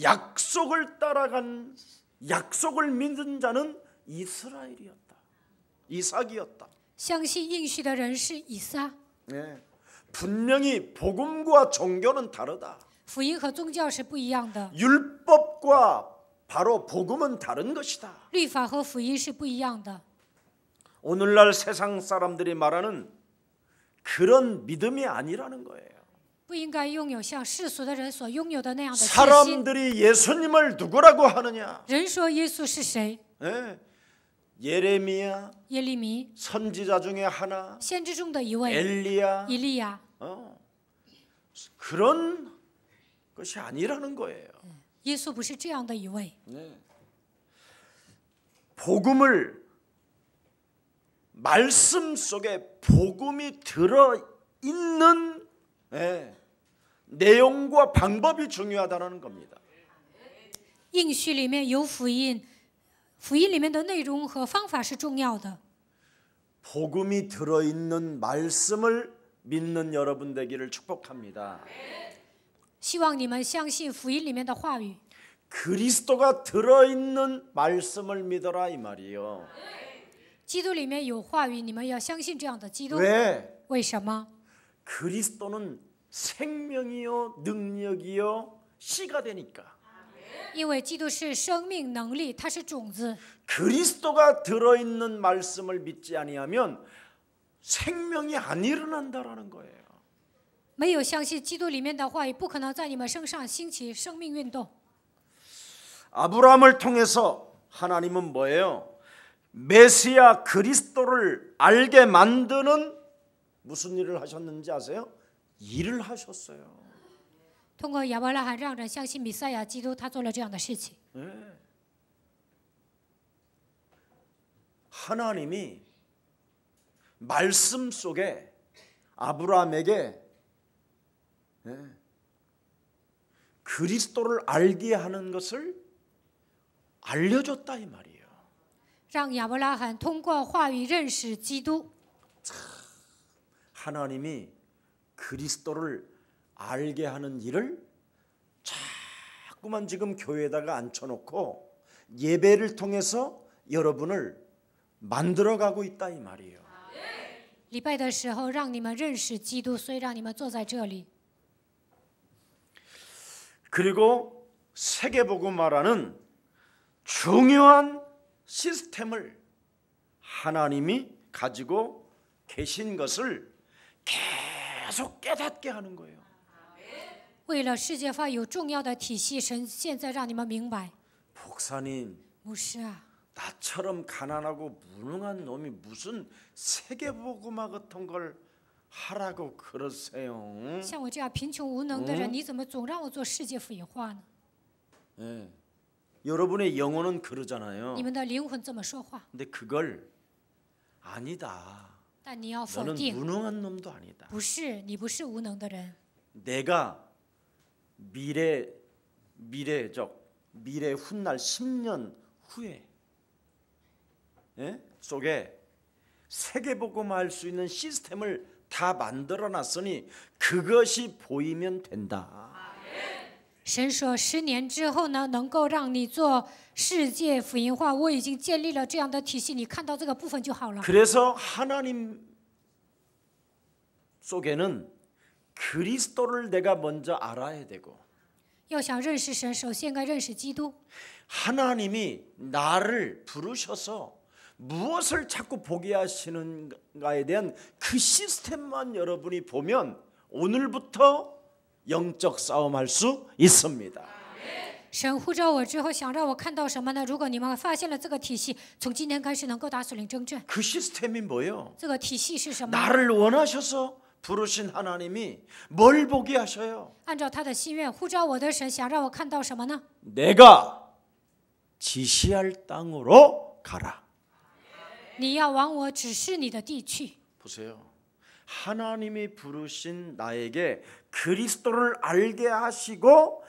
약속을 따라간 약속을 믿는 자는 이스라엘이었다. 이삭이었다. 相信应许的人是以撒。 네. 분명히 복음과 종교는 다르다. 福音和宗教是不一样的， 율법과 바로 복음은 다른 것이다. 律法和福音是不一样的。 오늘날 세상 사람들이 말하는 그런 믿음이 아니라는 거예요. 不应该拥有像世俗的人所拥有的那样的信心。 사람들이 예수님을 누구라고 하느냐? 人说耶稣是谁？ 네. 예레미야, 耶利米， 선지자 중에 하나, 先知中的一位， 엘리야, 以利亚。 그런 것이 아니라는 거예요. 耶稣不是这样的一位。 네. 복음을 말씀 속에 복음이 들어 있는 내용과 방법이 중요하다는 겁니다. 应许里面有福音，福音里面的内容和方法是重要的。 복음이 들어 있는 말씀을 믿는 여러분 되기를 축복합니다. 希望你们相信福音里面的话语。 그리스도가 들어 있는 말씀을 믿어라 이 말이에요. 基督里面有话语，你们要相信这样的基督。 왜? 为什么？ 그리스도는 생명이요 능력이요 씨가 되니까. 因为基督是生命能力，它是种子。 그리스도가 들어있는 말씀을 믿지 아니하면 생명이 안 일어난다라는 거예요. 没有相信基督里面的话语，不可能在你们身上兴起生命运动。 아브라함을 통해서 하나님은 뭐예요? 메시아 그리스도를 알게 만드는 무슨 일을 하셨는지 아세요? 일을 하셨어요. 通过亚伯拉罕让人相信弥赛亚基督，他做了这样的事情。 네. 하나님이 말씀 속에 아브라함에게 그리스도를 알게 하는 것을 알려줬다 이 말이에요. 让亚伯拉罕通过话语认识基督。 하나님이 그리스도를 알게 하는 일을 자꾸만 지금 교회에다가 앉혀놓고 예배를 통해서 여러분을 만들어가고 있다 이 말이에요. 礼拜的时候让你们认识基督，所以让你们坐在这里。 그리고 세계복음화라는 중요한 시스템을 하나님이 가지고 계신 것을 계속 깨닫게 하는 거예요. 为了世界化有重要的体系，神现在让你们明白， 목사님 牧师啊， 나처럼 가난하고 무능한 놈이 무슨 세계복음화 같은 걸 하라고 그러세요? 像我这样贫穷无能的人，你怎么总让我做世界福音化呢？ 예. 여러분의 영혼은 그러잖아요. 你们的灵魂这么说话， 근데 그걸 아니다. 但你要否 너는 定， 무능한 놈도 아니다. 不是，你不是无能的人。 내가 미래 훗날 10년 후에 속에 세계복음화할 수 있는 시스템을 다 만들어놨으니 그것이 보이면 된다. 神说，10年之后呢，能够让你做世界福音化，我已经建立了这样的体系，你看到这个部分就好了。 그래서 하나님 속에는 그리스도를 내가 먼저 알아야 되고 要想认识神，首先该认识基督。 하나님이 나를 부르셔서 무엇을 자꾸 보게 하시는가에 대한 그 시스템만 여러분이 보면 오늘부터 영적 싸움할 수 있습니다. 神呼召我之后，想让我看到什么呢？如果你们发现了这个体系，从今天开始能够打属灵征战。 그 시스템이 뭐예요? 这个体系是什么？ 나를 원하셔서 부르신 하나님이 뭘 보게 하셔요? 按照他的心愿呼召我的神，想让我看到什么呢？ 내가 지시할 땅으로 가라. 你要往我指示你的地去。 보세요. 하나님이 부르신 나에게 그리스도를 알게 하시고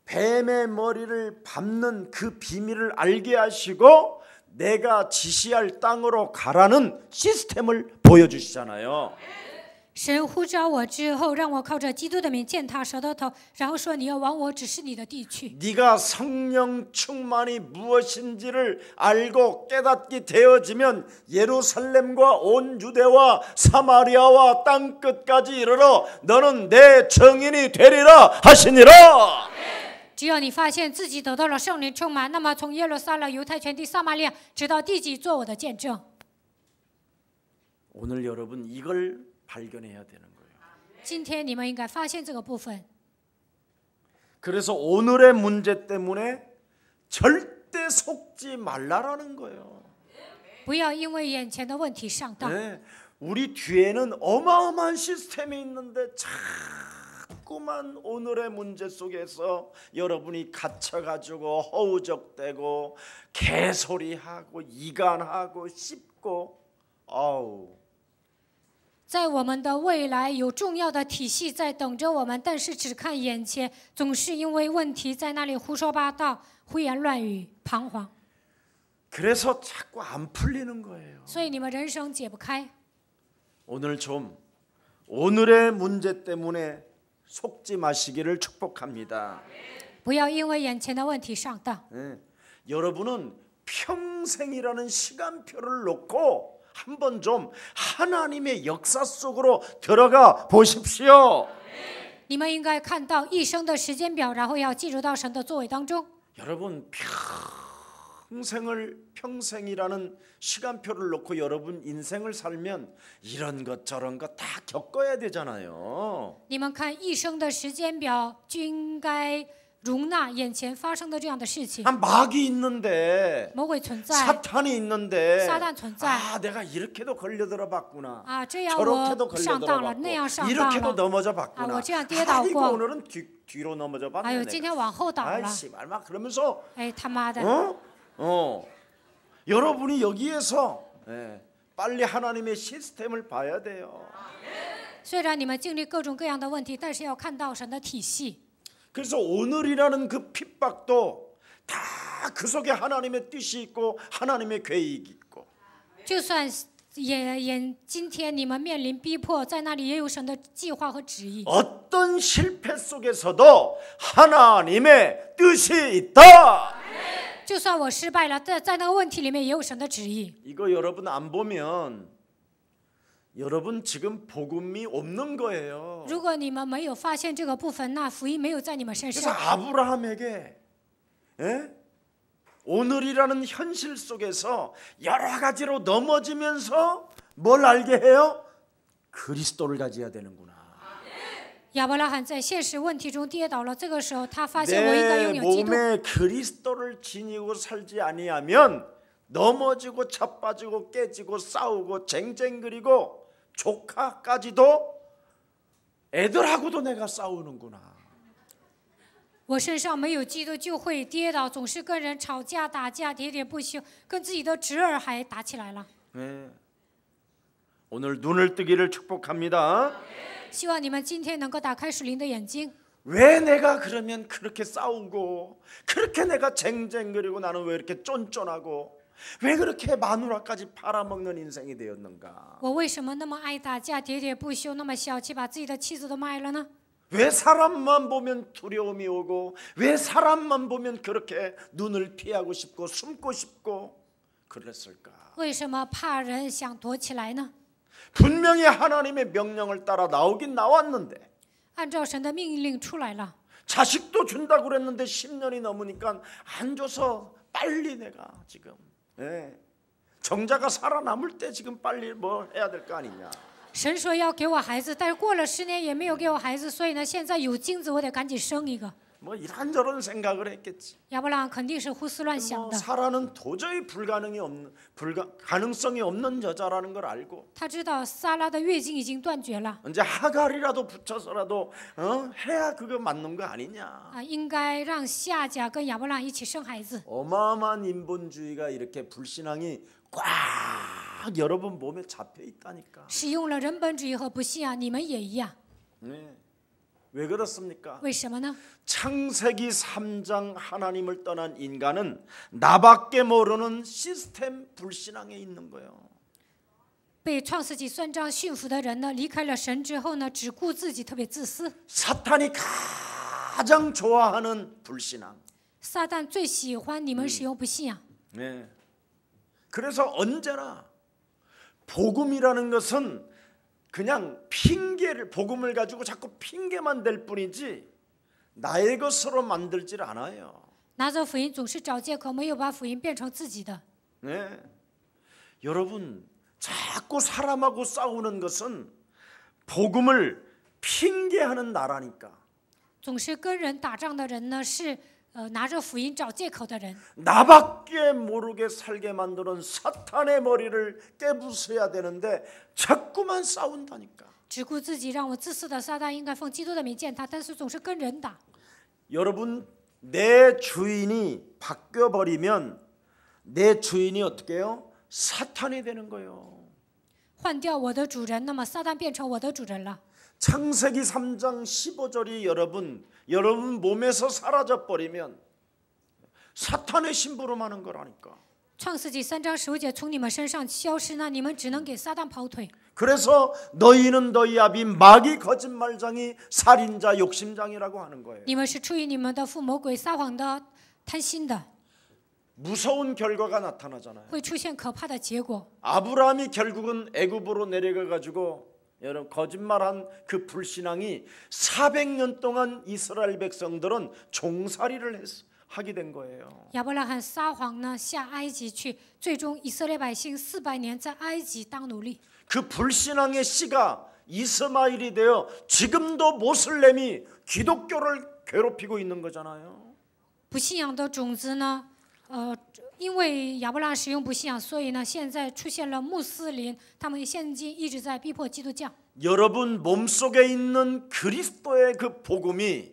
뱀의 머리를 밟는 그 비밀을 알게 하시고 내가 지시할 땅으로 가라는 시스템을 보여주시잖아요. 神呼召我之后，让我靠着基督的名践踏蛇的头，然后说你要往我指示你的地去。 네가 성령 충만이 무엇인지를 알고 깨닫게 되어지면 예루살렘과 온 유대와 사마리아와 땅끝까지 이르러 너는 내 증인이 되리라 하시니라. 只要你发现自己得到了圣灵充满，那么从耶路撒冷、犹太全地、撒玛利亚，直到地极，做我的见证。 오늘 여러분 이걸 발견해야 되는 거예요. 今天你们应该发现这个部分。 그래서 오늘의 문제 때문에 절대 속지 말라라는 거예요. 不要因为眼前的问题上当。 네, 우리 뒤에는 어마어마한 시스템이 있는데 자꾸만 오늘의 문제 속에서 여러분이 갇혀가지고 허우적대고 개소리하고 이간하고 씹고 아우. 在我们的未来有重要的体系在等着我们，但是只看眼前，总是因为问题在那里胡说八道、胡言乱语、彷徨。 그래서 자꾸 안 풀리는 거예요. 所以你们人生解不开。 오늘 좀 오늘의 문제 때문에 속지 마시기를 축복합니다. 不要因为眼前的问题上当。 네. 여러분은 평생이라는 시간표를 놓고 한번 좀 하나님의 역사 속으로 들어가 보십시오. 你们应该看到一生的时间表，然后要进入到神的作为当中。 여러분 평생이라는 시간표를 놓고 여러분 인생을 살면 이런 것 저런 것 다 겪어야 되잖아요. 你们看一生的时间表，就应该容纳眼前发生的这样的事情。 마귀 있는데 魔鬼存在， 사탄이 있는데 사단 存在。 아 내가 이렇게도 걸려들어 봤구나. 啊，这样 저렇게도 我上 걸려들어 当了， 봤고 那样上当 이렇게도 了。 넘어져 봤구나. 啊，我这样跌倒 아이고 过。 오늘은 뒤로 넘어져 哎呦， 봤네. 今天往后倒了。 아이씨 막 그러면서 哎，他妈的！ 여러분이 여기에서 빨리 하나님의 시스템을 봐야 돼요. 虽然你们经历各种各样的问题，但是要看到神的体系。 그래서 오늘이라는 그 핍박도 다 그 속에 하나님의 뜻이 있고 하나님의 계획이 있고. 就算今天你们面临逼迫，在那里也有神的计划和旨意。 어떤 실패 속에서도 하나님의 뜻이 있다. 就算我失败了，在那个问题里面也有神的旨意。 이거 여러분 안 보면 여러분 지금 복음이 없는 거예요. 如果你们没有发现这个部分，那福音没有在你们身 그래서 上。 아브라함에게 오늘이라는 현실 속에서 여러 가지로 넘어지면서 뭘 알게 해요? 그리스도를 가져야 되는구나. 亚伯拉罕在现实问题中跌倒了，这个时候他发现我应该 내 拥有基督。 몸에 그리스도를 지니고 살지 아니하면 넘어지고 자빠지고 깨지고 싸우고 쟁쟁거리고 조카까지도 애들하고도 내가 싸우는구나. 我身上没有基督就会跌倒，总是跟人吵架打架，喋喋不休，跟自己的侄儿还打起来了。 네. 오늘 눈을 뜨기를 축복합니다. 希望你们今天能够打开属灵的眼睛。 왜 내가 그러면 그렇게 싸우고 그렇게 내가 쟁쟁거리고 나는 왜 이렇게 쫀쫀하고 왜 그렇게 마누라까지 팔아먹는 인생이 되었는가? 我为什么那么爱打架，喋喋不休，那么小气，把自己的妻子都卖了呢？ 왜 사람만 보면 두려움이 오고 왜 사람만 보면 그렇게 눈을 피하고 싶고 숨고 싶고 그랬을까? 为什么怕人想躲起来呢？ 분명히 하나님의 명령을 따라 나오긴 나왔는데 按照神的命令出来了， 자식도 준다고 그랬는데 10년이 넘으니까 안 줘서 빨리 내가 지금 정자가 살아남을 때 지금 빨리 뭐 해야 될 거 아니냐. 神说要给我孩子，但是过了10年也没有给我孩子，所以呢，现在有精子，我得赶紧生一个。 뭐 이런저런 생각을 했겠지. 亚伯拉罕肯定是胡思乱想 뭐 的， 사라는 도저히 가능성이 없는 여자라는 걸 알고 他知道撒拉的月经已经断绝了， 이제 하갈이라도 붙여서라도 해야 그거 맞는 거 아니냐. 应该让夏甲跟亚伯拉罕一起生孩子。 어마어마한 인본주의가 이렇게 불신앙이 꽉 여러분 몸에 잡혀 있다니까. 使用了人本主义和不信仰，你们也一样。 네. 왜 그렇습니까? 为什么呢？ 창세기 3장 하나님을 떠난 인간은 나밖에 모르는 시스템 불신앙에 있는 거예요. 被创世纪3章驯服的人呢，离开了神之后呢，只顾自己，特别自私。 사탄이 가장 좋아하는 불신앙. 撒旦最喜欢你们使用不信仰， 네. 그래서 언제나 복음이라는 것은 그냥 복음을 가지고 자꾸 핑계만 댈 뿐이지 나의 것으로 만들질 않아요. 拿着福音总是找借口，没有把福音变成自己的。 네. 여러분 자꾸 사람하고 싸우는 것은 복음을 핑계하는 나라니까. 总是跟人打仗的人呢，是拿着福音找借口的人。 나밖에 모르게 살게 만드는 사탄의 머리를 깨부숴야 되는데 자꾸만 싸운다니까. 只顾自己，让我自私的撒旦应该奉基督的名见他，但是总是跟人打。 여러분 내 주인이 바뀌어버리면 내 주인이 어떻게 해요? 사탄이 되는 거예요. 换掉我的主人，那么撒旦变成我的主人了。 창세기 3장 15절이 여러분 몸에서 사라져 버리면 사탄의 심부름하는 거라니까. 创世纪3章15节从你们身上消失，那你们只能给撒旦跑腿。 그래서 너희는 너희 아비 마귀 거짓말장이 살인자 욕심장이라고 하는 거예요. 你们是出于你们的父魔鬼撒谎的、贪心的， 무서운 결과가 나타나잖아요. 会出现可怕的结果。 아브라함이 결국은 애굽으로 내려가 가지고 여러분 거짓말한 그 불신앙이 400년 동안 이스라엘 백성들은 종살이를 하게 된 거예요. 亚伯拉罕撒谎呢，下埃及去，最终以色列百姓400年在埃及当奴隶。 그 불신앙의 씨가 이스마일이 되어 지금도 모슬렘이 기독교를 괴롭히고 있는 거잖아요. 不信仰的种子呢，因为亚伯拉罕使用不信仰，所以呢，现在出现了穆斯林，他们现今一直在逼迫基督教。 여러분 몸속에 있는 그리스도의 그 복음이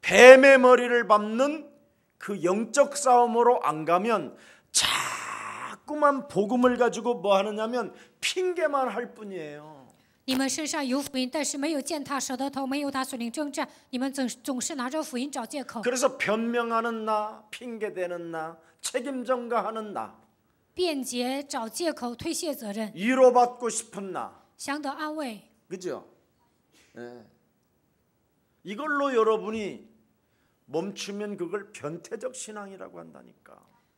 뱀의 머리를 밟는 그 영적 싸움으로 안 가면 자꾸만 복음을 가지고 뭐 하느냐면 핑계만 할 뿐이에요. 你们身上有福音，但是没有践踏蛇的头，没有打属灵征战，你们总是拿着福音找借口。 그래서 변명하는 나, 핑계대는 나, 책임 전가하는 나, 辩解、找借口、推卸责任， 위로받고 싶은 나, 想得安慰。 그죠? 네. 이걸로 여러분이 멈추면 그걸 변태적 신앙이라고 한다니까.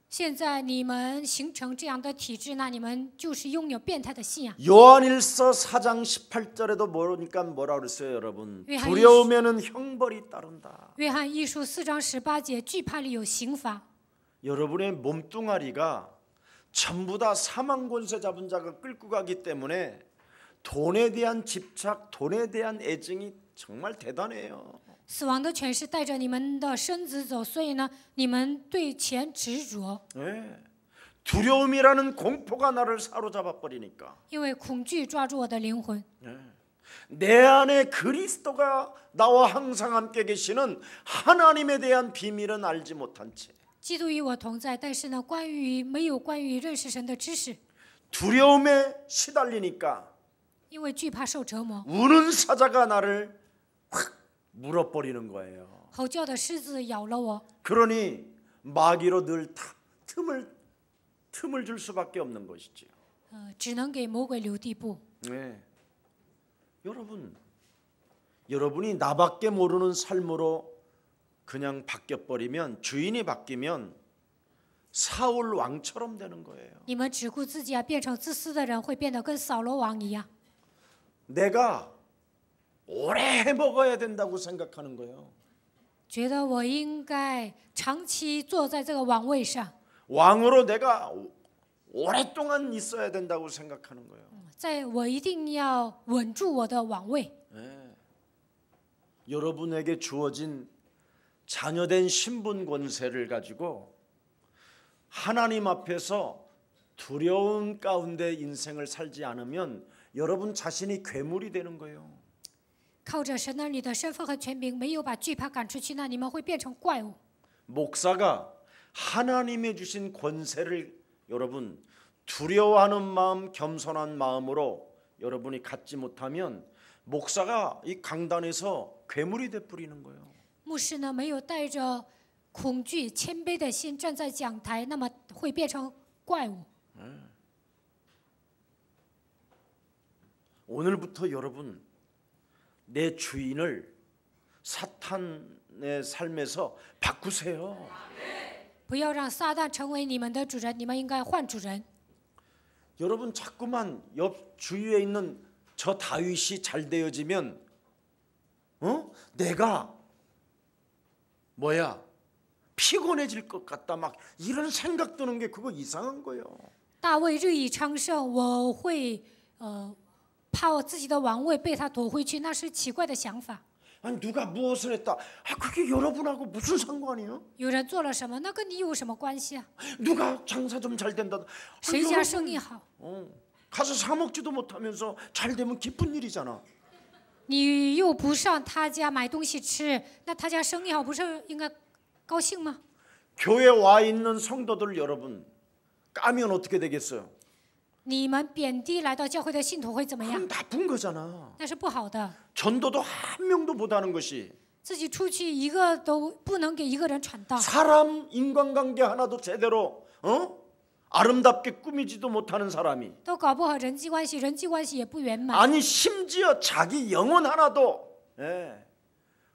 现在你们形成这样的体制，那你们就是拥有变态的信仰。 요한일서 4장 18절에도 모르니까 뭐라 그랬어요, 여러분? 두려우면은 형벌이 따른다. 约翰一书4章18节，惧怕里有刑罚。 여러분의 몸뚱아리가 전부 다 사망 권세 잡은 자가 끌고 가기 때문에 돈에 대한 집착, 돈에 대한 애증이 정말 대단해요. 死亡的权势带着你们的身子走，所以呢，你们对钱执着， 네. 두려움이라는 공포가 나를 사로잡아 버리니까 因为恐惧抓住我的灵魂。 내 안에 그리스도가 나와 항상 함께 계시는 하나님에 대한 비밀은 알지 못한 채 基督与我同在，但是呢，没有关于认识神的知识， 두려움에 시달리니까 因为惧怕受折磨， 우는 사자가 나를 확 물어버리는 거예요. 吼叫的狮子咬了我， 그러니 마귀로 늘 틈을 줄 수밖에 없는 것이지요. 只能给魔鬼留地步。 네. 여러분이 나밖에 모르는 삶으로 그냥 바뀌어버리면 주인이 바뀌면 사울 왕처럼 되는 거예요. 你们只顾自己变成自私的人，会变得跟扫罗王一样。 내가 오래 해먹어야 된다고 생각하는 거예요. 觉得我应该长期坐在这个王位上， 왕으로 내가 오랫동안 있어야 된다고 생각하는 거예요. 在我一定要稳住我的王位。 네. 여러분에게 주어진 자녀된 신분 권세를 가지고 하나님 앞에서 두려움 가운데 인생을 살지 않으면 여러분 자신이 괴물이 되는 거예요. 靠着神儿女的身份和权柄，没有把惧怕赶出去，那你们会变成怪物。 목사가 하나님의 주신 권세를 여러분 두려워하는 마음, 겸손한 마음으로 여러분이 갖지 못하면 목사가 이 강단에서 괴물이 돼 버리는 거예요. 牧师呢，没有带着恐惧、谦卑的心站在讲台，那么会变成怪物。 오늘부터 여러분 내 주인을 사탄의 삶에서 바꾸세요. 不要让撒旦成为你们的主人，你们应该换主人。 여러분 자꾸만 옆 주위에 있는 저 다윗이 잘 되어지면 내가 피곤해질 것 같다 막 이런 생각 드는 게 그거 이상한 거예요. 大卫日益昌盛，我会怕我自己的王位被他夺回去，那是奇怪的想法。 아니 누가 무엇을 했다. 그게 여러분하고 무슨 상관이에요? 有人做了什么，那跟你有什么关系啊？ 누가 장사 좀 잘 된다. 谁家生意好？ 가서 사 먹지도 못하면서 잘 되면 기쁜 일이잖아. 你又不上他家买东西吃，那他家生意好，不是应该高兴吗？ 교회 와 있는 성도들 여러분 까면 어떻게 되겠어요? 你们贬低来到教会的信徒会怎么样？ 그건 나쁜 거잖아. 那是不好的。 전도도 한 명도 못하는 것이 自己出去一个都不能给一个人传道， 사람 인간관계 하나도 제대로 아름답게 꾸미지도 못하는 사람이 都搞不好人际关系，人际关系也不圆满。 아니 심지어 자기 영혼 하나도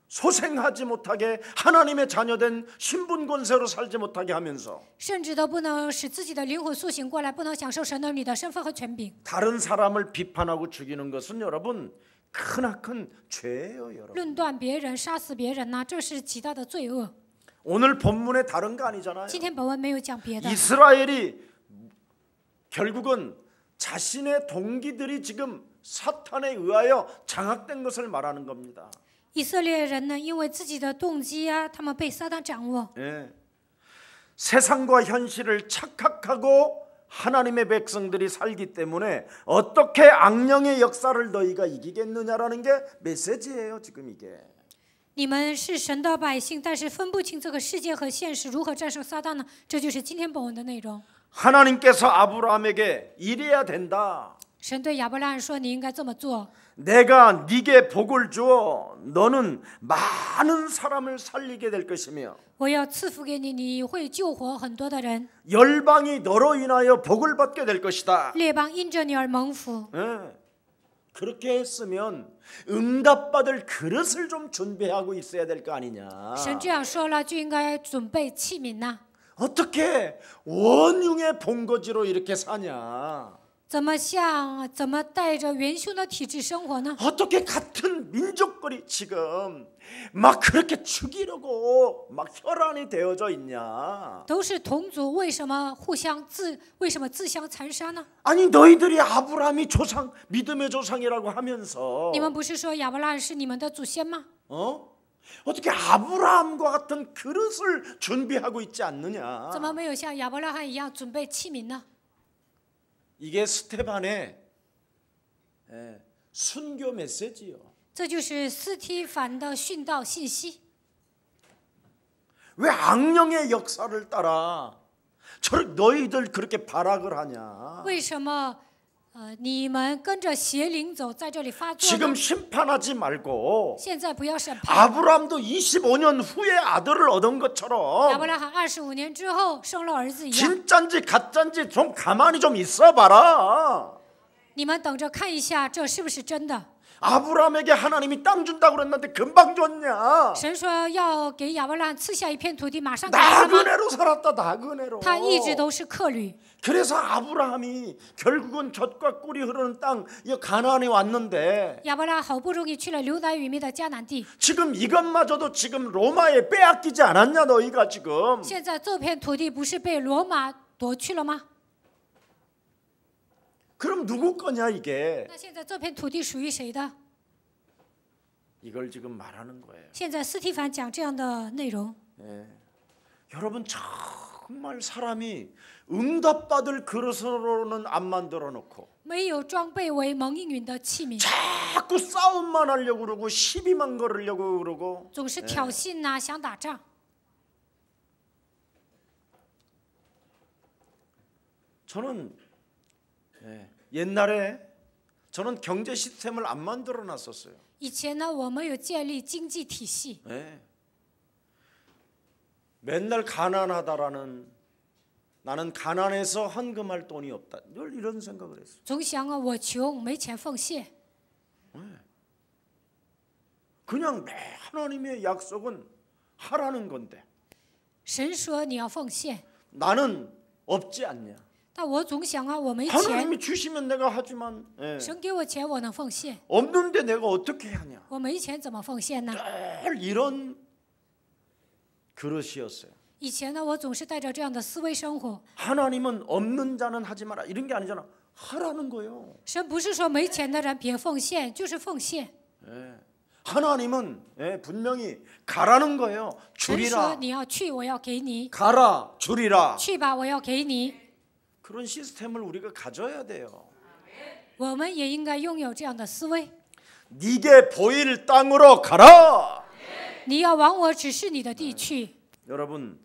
소생하지 못하게 하나님의 자녀된 신분 권세로 살지 못하게 하면서 甚至都不能使自己的灵魂苏醒过来，不能享受神儿女的身份和权柄。 다른 사람을 비판하고 죽이는 것은 여러분 크나큰 죄예요, 여러분. 论断别人、杀死别人呢，这是极大的罪恶。 오늘 본문에 다른 거 아니잖아요. 今天本文没有讲别的， 이스라엘이 결국은 자신의 동기들이 지금 사탄에 의하여 장악된 것을 말하는 겁니다. 以色列人呢，因为自己的动机啊，他们被撒旦掌握。 예. 세상과 현실을 착각하고 하나님의 백성들이 살기 때문에 어떻게 악령의 역사를 너희가 이기겠느냐라는 게 메시지예요, 지금 이게. 你们是神的百姓，但是分不清这个世界和现实，如何战胜撒旦呢？这就是今天本文的内容。 하나님께서 아브라함에게 이래야 된다. 神对亚伯拉罕说：“你应该这么做。 내가 네게 복을 주어 너는 많은 사람을 살리게 될 것이며 我要赐福给你，你会救活很多的人， 열방이 너로 인하여 복을 받게 될 것이다. 列邦因着你而蒙福。 예. 그렇게 했으면 응답받을 그릇을 좀 준비하고 있어야 될 거 아니냐. 神这样说了，就应该准备器皿呐、 어떻게 원흉의 본거지로 이렇게 사냐. 怎么带着元凶的体质生活呢？ 어떻게 같은 민족끼리 지금 막 그렇게 죽이려고 막 혈안이 되어져 있냐? 都是同族，为什么自相残杀呢？ 아니 너희들이 아브라함이 조상 믿음의 조상이라고 하면서 你们不是说亚伯拉罕是你们的祖先吗？ 어떻게 아브라함과 같은 그릇을 준비하고 있지 않느냐? 怎么没有像亚伯拉罕一样准备器皿呢？ 이게 스테반의 순교 메시지요. 这就是斯提凡的殉道信息。 왜 악령의 역사를 따라 너희들 그렇게 발악을 하냐? 为什么你们跟着邪灵走，在这里发作 지금 呢？ 심판하지 말고 现在不要审判。 아브라함도 25년 후에 아들을 얻은 亚伯 것처럼 拉罕25年之后生了儿子一样， 진짠지 가짠지 좀 가만히 좀 있어봐라. 你们等着看一下，这是不是真的？ 아브라함에게 하나님이 땅 준다고 그랬는데 금방 줬냐? 神说要给亚伯拉罕赐下一片土地，马上给了吗？ 나그네로 살았다. 나그네로. 他一直都是客旅， 그래서 아브라함이 결국은 젖과 꿀이 흐르는 땅 가나안에 왔는데 亚伯拉罕好不容易去了流奶与蜜的迦南地， 지금 이것마저도 지금 로마에 빼앗기지 않았냐 너희가 지금? 现在这片土地不是被罗马夺去了吗？ 그럼 누구 거냐 이게? 那现在这片土地属于谁的？ 이걸 지금 말하는 거예요. 现在斯提凡讲这样的内容， 여러분 정말 사람이 응답받을 그릇으로는 안 만들어 놓고 没有装备为蒙应允的器皿， 자꾸 싸움만 하려고 그러고 시비만 걸으려고 그러고 总是挑衅呐、想打仗。 저는 옛날에 저는 경제 시스템을 안 만들어 놨었어요. 以前呢，我们有建立经济体系， 맨날 가난하다라는 나는 가난해서 헌금할 돈이 없다. 늘 이런 생각을 했어요. 总想啊，我穷，没钱奉献。 그냥 하나님의 약속은 하라는 건데 神说你要奉献， 나는 없지 않냐? 但我总想啊，我没钱， 하나님이 주시면 내가 하지만 神给我钱，我能奉献， 없는데 내가 어떻게 하냐? 我没钱怎么奉献呢？ 늘 이런 그릇이었어요. 以前呢，我总是带着这样的思维生活。 하나님은 없는 자는 하지 마라 이런 게 아니잖아. 하라는 거예요. 神不是说没钱的人别奉献，就是奉献。 하나님은 분명히 가라는 거예요. 神说 줄이라. 你要去，我要给你； 가라. 줄이라. 去吧，我要给你。 그런 시스템을 우리가 가져야 돼요. 我们也应该拥有这样的思维。 네게 보일 땅으로 가라. 你要往我指示你的地去。 여러분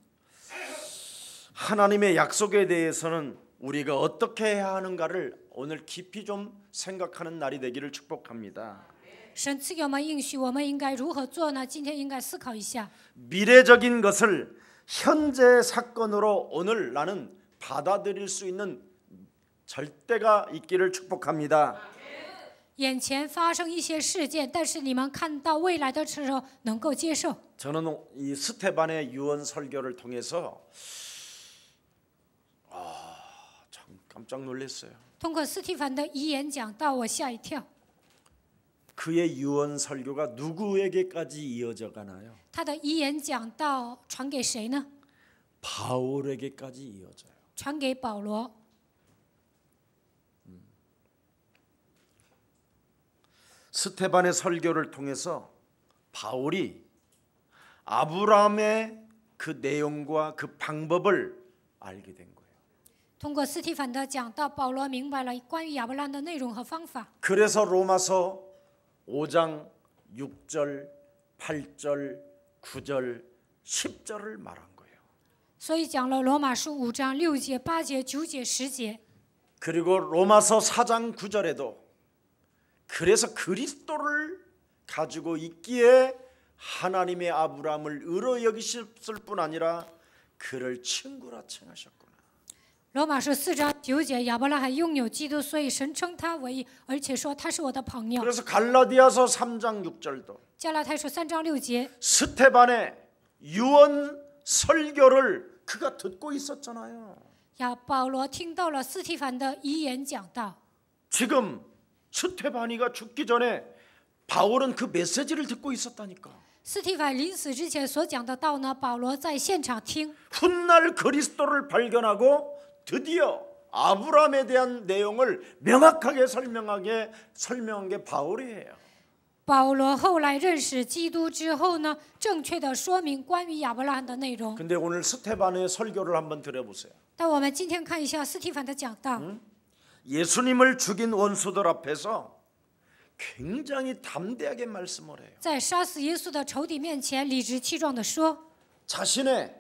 하나님의 약속에 대해서는 우리가 어떻게 해야 하는가를 오늘 깊이 좀 생각하는 날이 되기를 축복합니다. 神赐给我们应许，我们应该如何做呢？今天应该思考一下。 미래적인 것을 현재 사건으로 오늘 나는 받아들일 수 있는 절대가 있기를 축복합니다. 眼前发生一些事件，但是你们看到未来的时候能够接受。 저는 이 스테반의 유언 설교를 통해서 참 깜짝 놀랐어요. 通过斯提凡的遗言讲到，我吓一跳。 그의 유언 설교가 누구에게까지 이어져 가나요? 他的遗言讲到传给谁呢？ 바울에게까지 이어져요. 传给保罗。 스테반의 설교를 통해서 바울이 아브라함의 그 내용과 그 방법을 알게 된 거예요. 通过斯提凡的讲到，保罗明白了关于亚伯拉罕的内容和方法。 그래서 로마서 5장 6절, 8절, 9절, 10절을 말한 거예요. 所以讲了罗马书5章6节、8节、9节、10节。 그리고 로마서 4장 9절에도 그래서 그리스도를 가지고 있기에 하나님의 아브라함을 의로 여기셨을 뿐 아니라 그를 친구라称하셨구나. 罗马书4章9节，亚伯拉罕拥有基督，所以神称他为义，而且说他是我的朋友。 그래서 갈라디아서 3장 6절도 加拉太书3章6节， 스테반의 유언 설교를 그가 듣고 있었잖아요. 保罗听到了司提反的遗言讲道。 지금 스테바니가 죽기 전에 바울은 그 메시지를 듣고 있었다니까. 司提反临死之前所讲的道呢，保罗在现场听。 훗날 그리스도를 발견하고 드디어 아브라함에 대한 내용을 명확하게 설명한 게 바울이에요. 保罗后来认识基督之后呢，正确的说明关于亚伯拉罕的内容。 근데 오늘 스테반의 설교를 한번 들어보세요. 但我们今天看一下司提反的讲道。 예수님을 죽인 원수들 앞에서 굉장히 담대하게 말씀을 해요. 在杀死耶稣的仇敌面前，理直气壮地说， 자신의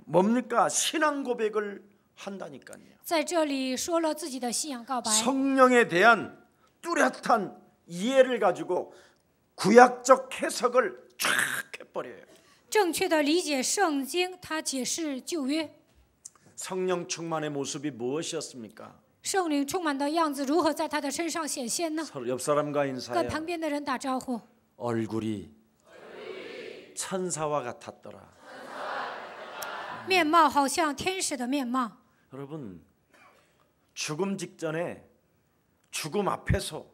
뭡니까? 신앙 고백을 한다니까요. 在这里说了自己的信仰告白。 성령에 대한 뚜렷한 이해를 가지고 구약적 해석을 쫙 해버려요. 正确的理解圣经，他解释旧约。 성령 충만의 모습이 무엇이었습니까? 圣灵充满的样子如何在他的身上显现呢？ 옆 사람과 跟 인사해요. 旁边的人打招呼。 얼굴이 천사와 같았더라. 面貌好像天使的面貌。 여러분, 죽음 직전에 죽음 앞에서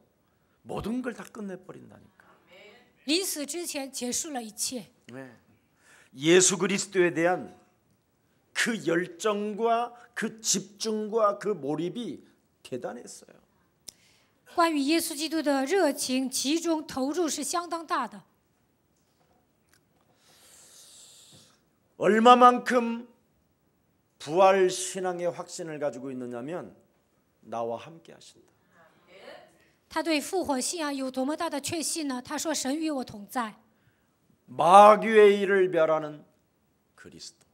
모든 걸 다 끝내버린다니까. 临死之前结束了一切。 네. 예수 그리스도에 대한 그 열정과 그 집중과 그 몰입이 대단했어요. 关于耶稣基督的热情、集中投入是相当大的。 얼마만큼 부활 신앙의 확신을 가지고 있느냐면 나와 함께 하신다. 他对复活信仰有多么大的确信呢？他说：“神与我同在， 마귀의 일을 멸하는 그리스도.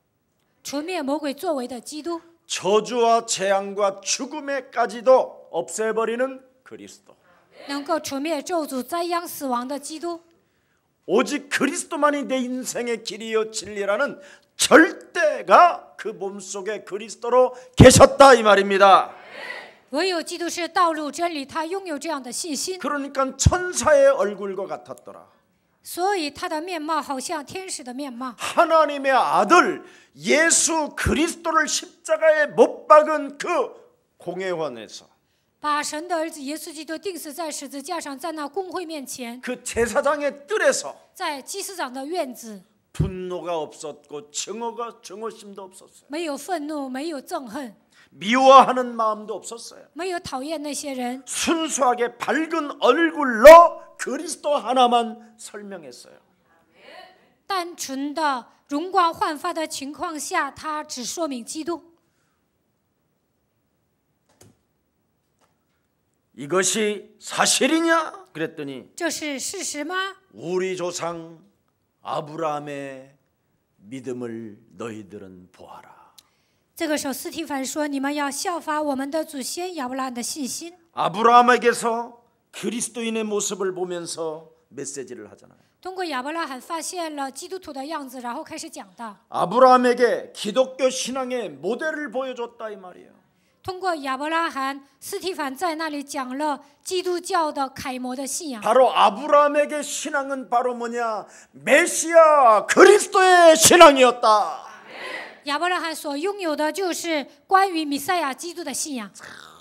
除灭魔鬼作为的基督， 저주와 재앙과 죽음에까지도 없애버리는 그리스도. 能够除灭咒诅、灾殃、死亡的基督。 오직 그리스도만이 내 인생의 길이요 진리라는 절대가 그 몸속에 그리스도로 계셨다 이 말입니다. 唯有基督是道路、真理。他拥有这样的信心， 그러니까 천사의 얼굴과 같았더라. 所以他的面貌好像天使的面貌。 하나님의 아들 예수 그리스도를 십자가에 못 박은 그 공회원에서 把神的儿子耶稣基督钉死在十字架上，在那公会面前， 그 제사장의 뜰에서 在祭司长的院子， 분노가 없었고 증오심도 없었어요. 没有愤怒，没有憎恨， 미워하는 마음도 없었어요. 没有讨厌那些人， 순수하게 밝은 얼굴로 그리스도 하나만 설명했어요. 单纯的容光焕发的情况下，他只说明基督。 이것이 사실이냐? 그랬더니 这是事实吗？ 우리 조상 아브라함의 믿음을 너희들은 보아라. 这个时候，司提反说：“你们要效法我们的祖先亚伯拉罕的信心。” 아브라함에게서 그리스도인의 모습을 보면서 메시지를 하잖아요. 通过亚伯拉罕发现了基督徒的样子，然后开始讲道。 아브라함에게 기독교 신앙의 모델을 보여줬다 이 말이에요. 通过亚伯拉罕，司提反在那里讲了基督教的楷模的信仰。 바로 아브라함에게 신앙은 바로 뭐냐? 메시아 그리스도의 신앙이었다. 亚伯拉罕所拥有的就是关于弥赛亚基督的信仰。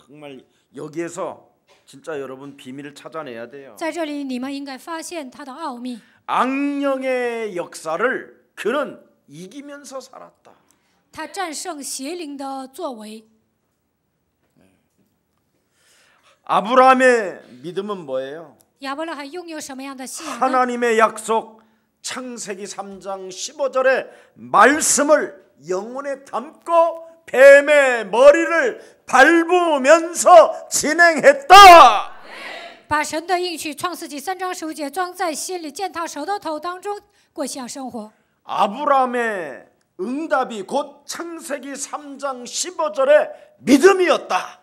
정말 여기에서 진짜 여러분 비밀을 찾아내야 돼요. 在这里，你们应该发现它的奥秘。 악령의 역사를 그는 이기면서 살았다. 他战胜邪灵的作为。 아브라함의 믿음은 뭐예요? 亚伯拉罕拥有什么样的信仰呢？ 하나님의 약속 창세기 3장 15절의 말씀을 영혼에 담고 뱀의 머리를 밟으면서 진행했다. 把神的应许创世纪3章15节装在心里，践踏手的头当中过信仰生活。 아브라함의 응답이 곧 창세기 3장 15절의 믿음이었다.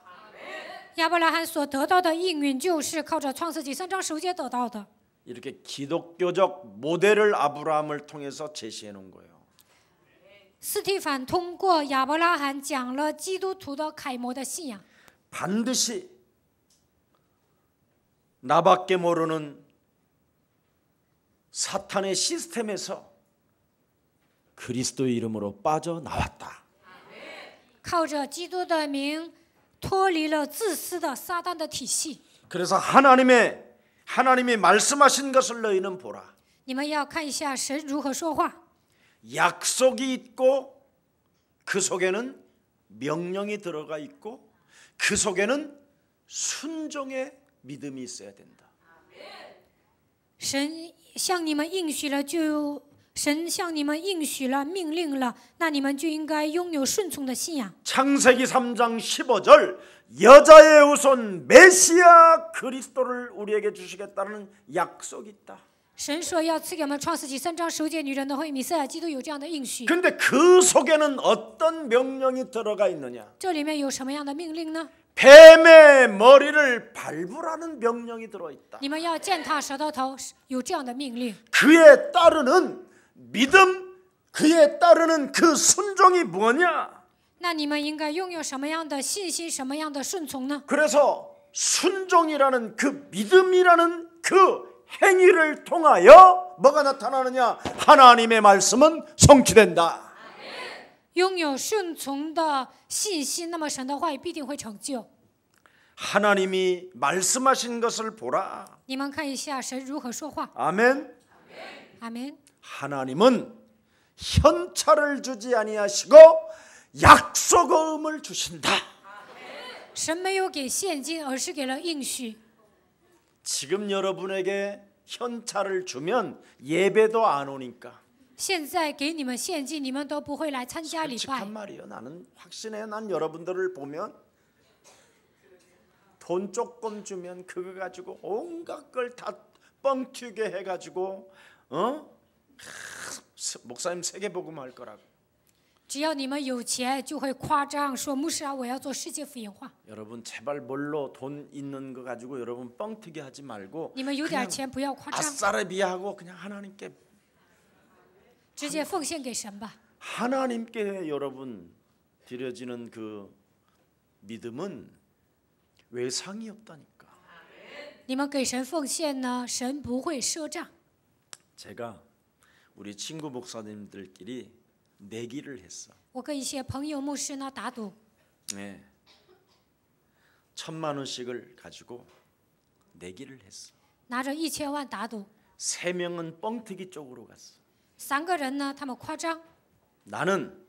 亚伯拉罕所得到的应允，就是靠着创世纪3章15节得到的。 이렇게 기독교적 모델을 아브라함을 통해서 제시해 놓은 거예요. 司提反通过亚伯拉罕讲了基督徒的楷模的信仰。 반드시 나밖에 모르는 사탄의 시스템에서 그리스도의 이름으로 빠져나왔다. 靠着基督的名脱离了自私的撒旦的体系。 그래서 하나님이 말씀하신 것을 너희는 보라. 你们要看一下神如何说话。 약속이 있고 그 속에는 명령이 들어가 있고 그 속에는 순종의 믿음이 있어야 된다. 神向你们应许了，神向你们应许了，命令了，那你们就应该拥有顺从的信仰。 창세기 3장 15절 여자의 후손 메시아 그리스도를 우리에게 주시겠다는 약속이 있다. 神说要赐给我们创世纪3章15节女人的会弥赛亚基督有这样的应许。 근데 그 속에는 어떤 명령이 들어가 있느냐? 这里面有什么样的命令呢？ 뱀의 머리를 밟으라는 명령이 들어있다. 你们要践踏舌头头，有这样的命令。 그에 따르는 믿음, 그에 따르는 그 순종이 뭐냐? 那你们应该拥有什么样的信心，什么样的顺从呢？ 그래서 순종이라는 그 믿음이라는 그 행위를 통하여 뭐가 나타나느냐? 하나님의 말씀은 성취된다. 拥有顺从的信心，那么神的话语必定会成就。 하나님이 말씀하신 것을 보라. 你们看一下神如何说话。 아멘. 阿门。 하나님은 현찰을 주지 아니하시고 약속음을 주신다. 神没有给现金，而是给了应许。 지금 여러분에게 현찰을 주면 예배도 안 오니까. 现在给你们现金，你们都不会来参加礼拜。 솔직한 말이에요. 나는 확신해. 난 여러분들을 보면 돈 조금 주면 그거 가지고 온갖 걸 다 뻥튀게 해가지고 목사님 세계복음 할 거라고. 只要你们有钱，就会夸张说牧师啊，我要做世界福音化。 여러분 제발 뭘로 돈 있는 거 가지고 여러분 뻥튀기 하지 말고 你们有点钱不要夸张， 아싸레비하고 그냥 하나님께 直接奉献给神吧。 하나님께 여러분 드려지는 그 믿음은 외상이 없다니까. 你们给神奉献呢，神不会赊账。 제가 우리 친구 목사님들끼리 내기를 했어. 我跟一些朋友牧师呢打赌， 네. 1,000만 원씩을 가지고 내기를 했어. 拿着1000万打赌。 3명은 뻥튀기 쪽으로 갔어. 3个人呢，他们夸张， 나는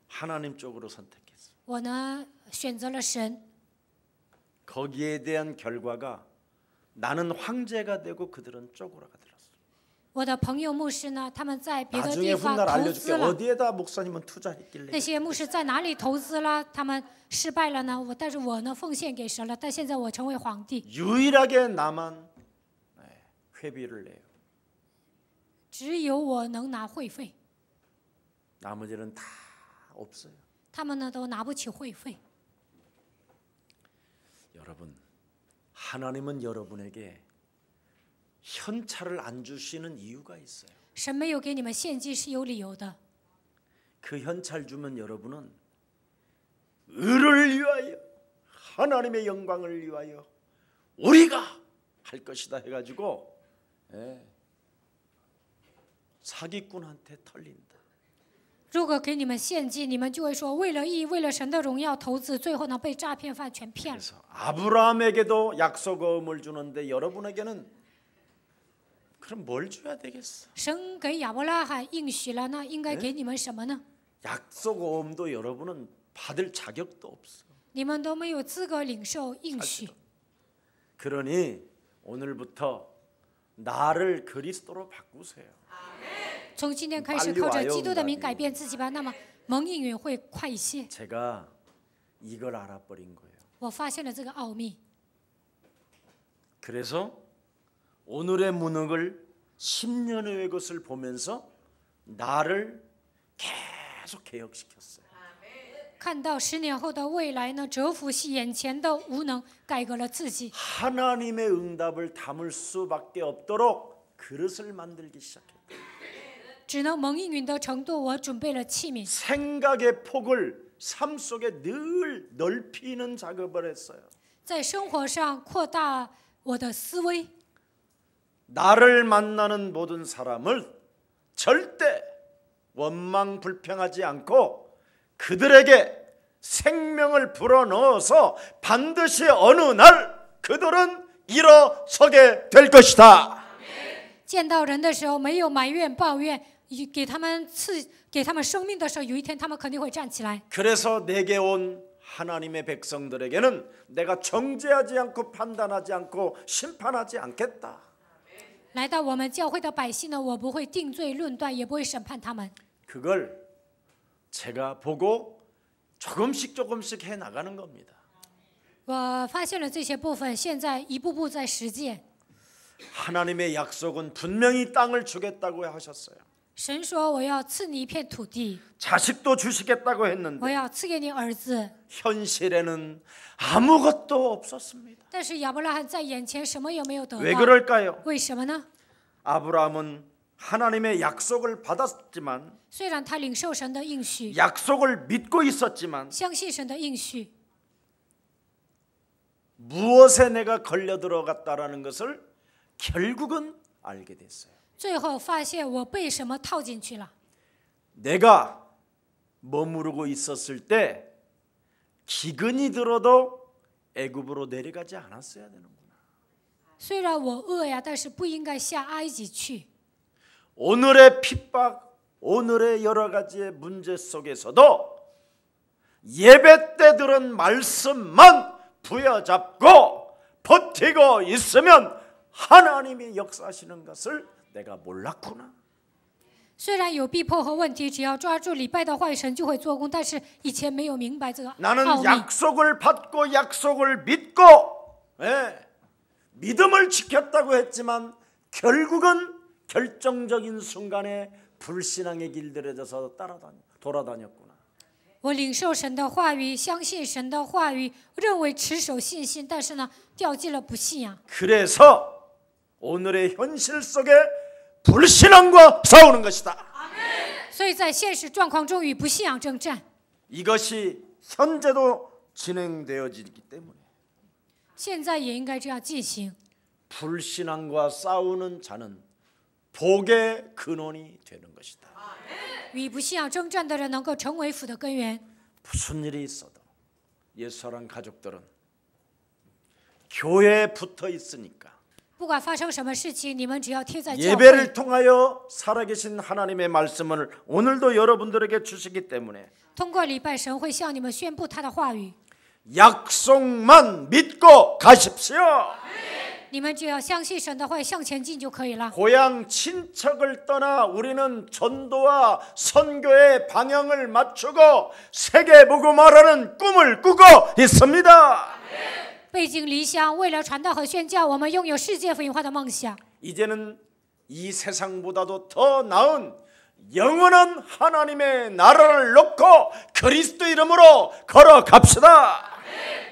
하나님 쪽으로 선택했어. 我呢选择了神。 거기에 대한 결과가 나는 황제가 되고 그들은 쪼그라들었어. 我的朋友牧师呢，他们在别的 나중에 地方 훗날 投 알려줄게. 资了。 어디에다 목사님은 투자했길래. 那些牧师在哪里投资了？他们失败了呢？但是我呢奉献给神了。但现在我成为皇帝， 유일하게 나만 회비를 내요. 只有我能拿会费， 나머지는 다 없어요. 他们呢都拿不起会费。 여러분, 하나님은 여러분에게 현찰을 안 주시는 이유가 있어요. 神没有给你们现金是有理由的。 그 현찰 주면 여러분은 의를 위하여 하나님의 영광을 위하여 우리가 할 것이다 해가지고 사기꾼한테 털린다. 如果给你们现金，你们就会说为了义，为了神的荣耀投资，最后呢被诈骗犯全骗了。 그래서 아브라함에게도 약속음을 주는데 여러분에게는 그럼 뭘 줘야 되겠어? 神给亚伯拉罕应许了，那应该给你们什么呢？ 약속음도 여러분은 받을 자격도 없어. 你们都没有资格领受应许。 그러니 오늘부터 나를 그리스도로 바꾸세요. 从今天开始，靠着基督的名改变自己吧。那么蒙应允会快一些。 제가 이걸 알아버린 거예요. 我发现了这个奥秘， 그래서 오늘의 문학을 10년 후의 것을 보면서 나를 계속 개혁시켰어요. 看到10年后的未来呢，折服系眼前的无能，改革了自己。 하나님의 응답을 담을 수밖에 없도록 그릇을 만들기 시작했어요. 只能蒙应允的程度，我准备了器皿。 생각의 폭을 삶 속에 늘 넓히는 작업을 했어요. 在生活上扩大我的思维。 나를 만나는 모든 사람을 절대 원망 불평하지 않고 그들에게 생명을 불어넣어서 반드시 어느 날 그들은 일어서게 될 것이다. 见到人的时候没有埋怨抱怨，给他们生命的时候，有一天他们肯定会站起来。 그래서 내게 온 하나님의 백성들에게는 내가 정죄하지 않고 판단하지 않고 심판하지 않겠다. 来到我们教会的百姓呢，我不会定罪论断，也不会审判他们。 그걸 제가 보고 조금씩 해 나가는 겁니다. 我发现了这些部分，现在一步步在实践。 하나님의 약속은 분명히 땅을 주겠다고 하셨어요. 神说我要赐你一片土地， 자식도 주시겠다고 我 했는데 要赐给你儿子。 현실에는 아무것도 없었습니다. 但是亚伯拉罕在眼前什么也没有得 왜 到， 그럴까요? 为什么呢？ 아브라함은 하나님의 약속을 받았지만 虽然他领受神的应许， 약속을 믿고 있었지만 相信神的应许， 무엇에 내가 걸려 들어갔다라는 것을 결국은 알게 됐어요. 最后发现我被什么套进去了。 내가 머무르고 있었을 때 기근이 들어도 애굽으로 내려가지 않았어야 되는구나. 虽然我饿呀，但是不应该下埃及去。 오늘의 핍박, 오늘의 여러 가지의 문제 속에서도 예배 때 들은 말씀만 부여잡고 버티고 있으면 하나님이 역사하시는 것을 내가 몰랐구나. 虽然有逼迫和问题，只要抓住礼拜的话语，神就会做工。但是以前没有明白这个奥 나는 秘。 약속을 받고 약속을 믿고 믿음을 지켰다고 했지만 결국은 결정적인 순간에 불신앙의 길들여져서 돌아다녔구나. 我领受神的话语，相信神的话语，认为持守信心，但是呢，掉进了不信仰。 그래서 오늘의 현실 속에 불신앙과 싸우는 것이다. 所以在现实状况中与不信仰征战， 이것이 현재도 진행되어지기 때문에 现在也应该这样进行。 불신앙과 싸우는 자는 복의 근원이 되는 것이다. 与不信仰征战的人能够成为福的根源。 무슨 일이 있어도 예수랑 가족들은 교회에 붙어 있으니까 不管发生什么事情，你们只要贴在教会， 예배를 통하여 살아계신 하나님의 말씀을 오늘도 여러분들에게 주시기 때문에 通过礼拜，神会向你们宣布他的话语。 약속만 믿고 가십시오. 你们只要相信神的话，向前进就可以了。 고향 친척을 떠나 우리는 전도와 선교의 방향을 맞추고 세계 보고 말하는 꿈을 꾸고 있습니다. 背井离乡，为了传道和宣教，我们拥有世界福音化的梦想。 이제는 이 세상보다도 더 나은 영원한 하나님의 나라를 놓고 그리스도 이름으로 걸어갑시다.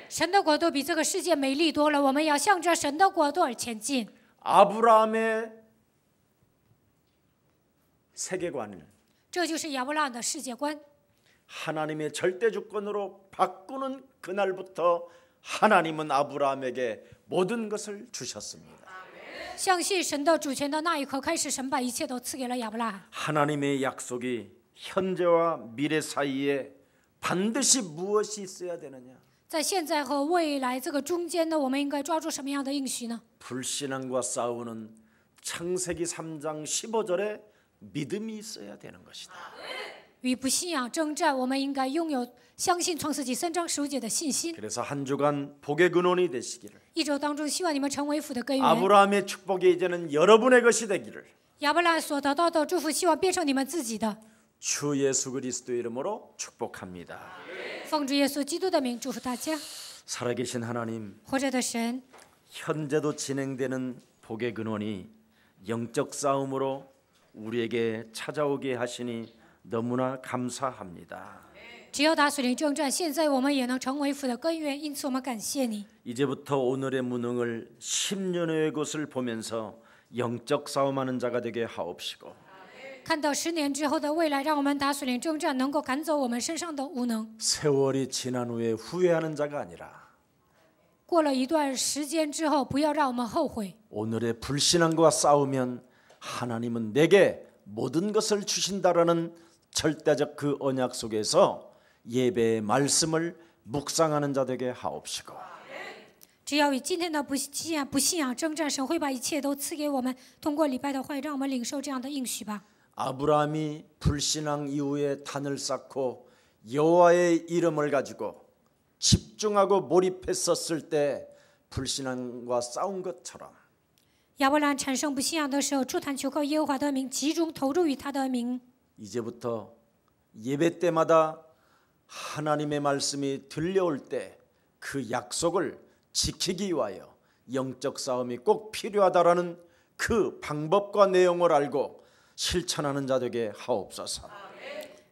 神的国度比这个世界美丽多了，我们要向着神的国度而前进。 아브라함의 세계관을 这就是亚伯拉罕的世界观。 하나님의 절대 주권으로 바꾸는 그날부터 하나님은 아브라함에게 모든 것을 주셨습니다. 相信神的主权的那一刻开始，神把一切都赐给了亚伯拉罕。 하나님의 약속이 현재와 미래 사이에 반드시 무엇이 있어야 되느냐? 在现在和未来这个中间呢，我们应该抓住什么样的应许呢？ 불신앙과 싸우는 창세기 3장 15절에 믿음이 있어야 되는 것이다. 与不信仰征战，我们应该拥有相信创世纪3章15节的信心。 그래서 한 주간 복의 근원이 되시기를. 一周当中，希望你们成为福的根源。 아브라함의 축복이 이제는 여러분의 것이 되기를. 亚伯拉罕所得到的祝福，希望变成你们自己的。 주 예수 그리스도 이름으로 축복합니다. 奉主耶稣基督的名，祝福大家。 살아계신 하나님, 活着的神， 현재도 진행되는 복의 근원이 영적 싸움으로 우리에게 찾아오게 하시니 너무나 감사합니다. 只要打属灵征战，现在我们也能成为福的根源，因此我们感谢你。 이제부터 오늘의 무능을 10년의 것을 보면서 영적 싸움하는 자가 되게 하옵시고 看到10年之后的未来，让我们打属灵征战，能够赶走我们身上的无能。 세월이 지난 후에 후회하는 자가 아니라 过了一段时间之后，不要让我们后悔。 오늘의 불신앙과 싸우면 하나님은 내게 모든 것을 주신다라는 절대적 그 언약 속에서 예배의 말씀을 묵상하는 자 되게 하옵시고 只要与今天的不信仰征战，神会把一切都赐给我们。通过礼拜的话语，让我们领受这样的应许吧。 아브라함이 불신앙 이후에 단을 쌓고 여호와의 이름을 가지고 집중하고 몰입했었을 때 불신앙과 싸운 것처럼 亚伯兰产生不信仰的时候，筑坛求告耶和华的名，集中投入于他的名。 이제부터 예배 때마다 하나님의 말씀이 들려올 때 그 약속을 지키기 위하여 영적 싸움이 꼭 필요하다라는 그 방법과 내용을 알고 실천하는 자 되게 하옵소서.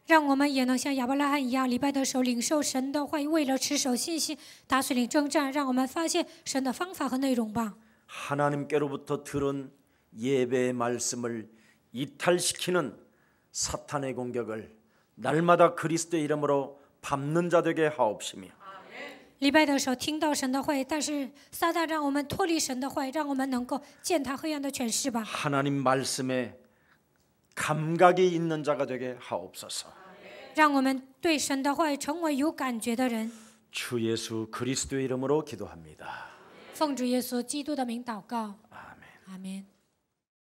让我们也能像亚伯拉罕一样，礼拜的时候领受神的话语，为了持守信心，打随领征战。让我们发现神的方法和内容吧。 하나님께로부터 들은 예배의 말씀을 이탈시키는 사탄의 공격을 날마다 그리스도의 이름으로 밟는 자 되게 하옵시며 礼拜的时候听到神的话语，但是撒旦让我们脱离神的话语，让我们能够践踏黑暗的权势吧。 하나님 말씀에 감각이 있는 자가 되게 하옵소서. 让我们对神的话语成为有感觉的人。 주 예수 그리스도의 이름으로 기도합니다. 奉主耶稣基督的名祷告， 아멘. 阿门。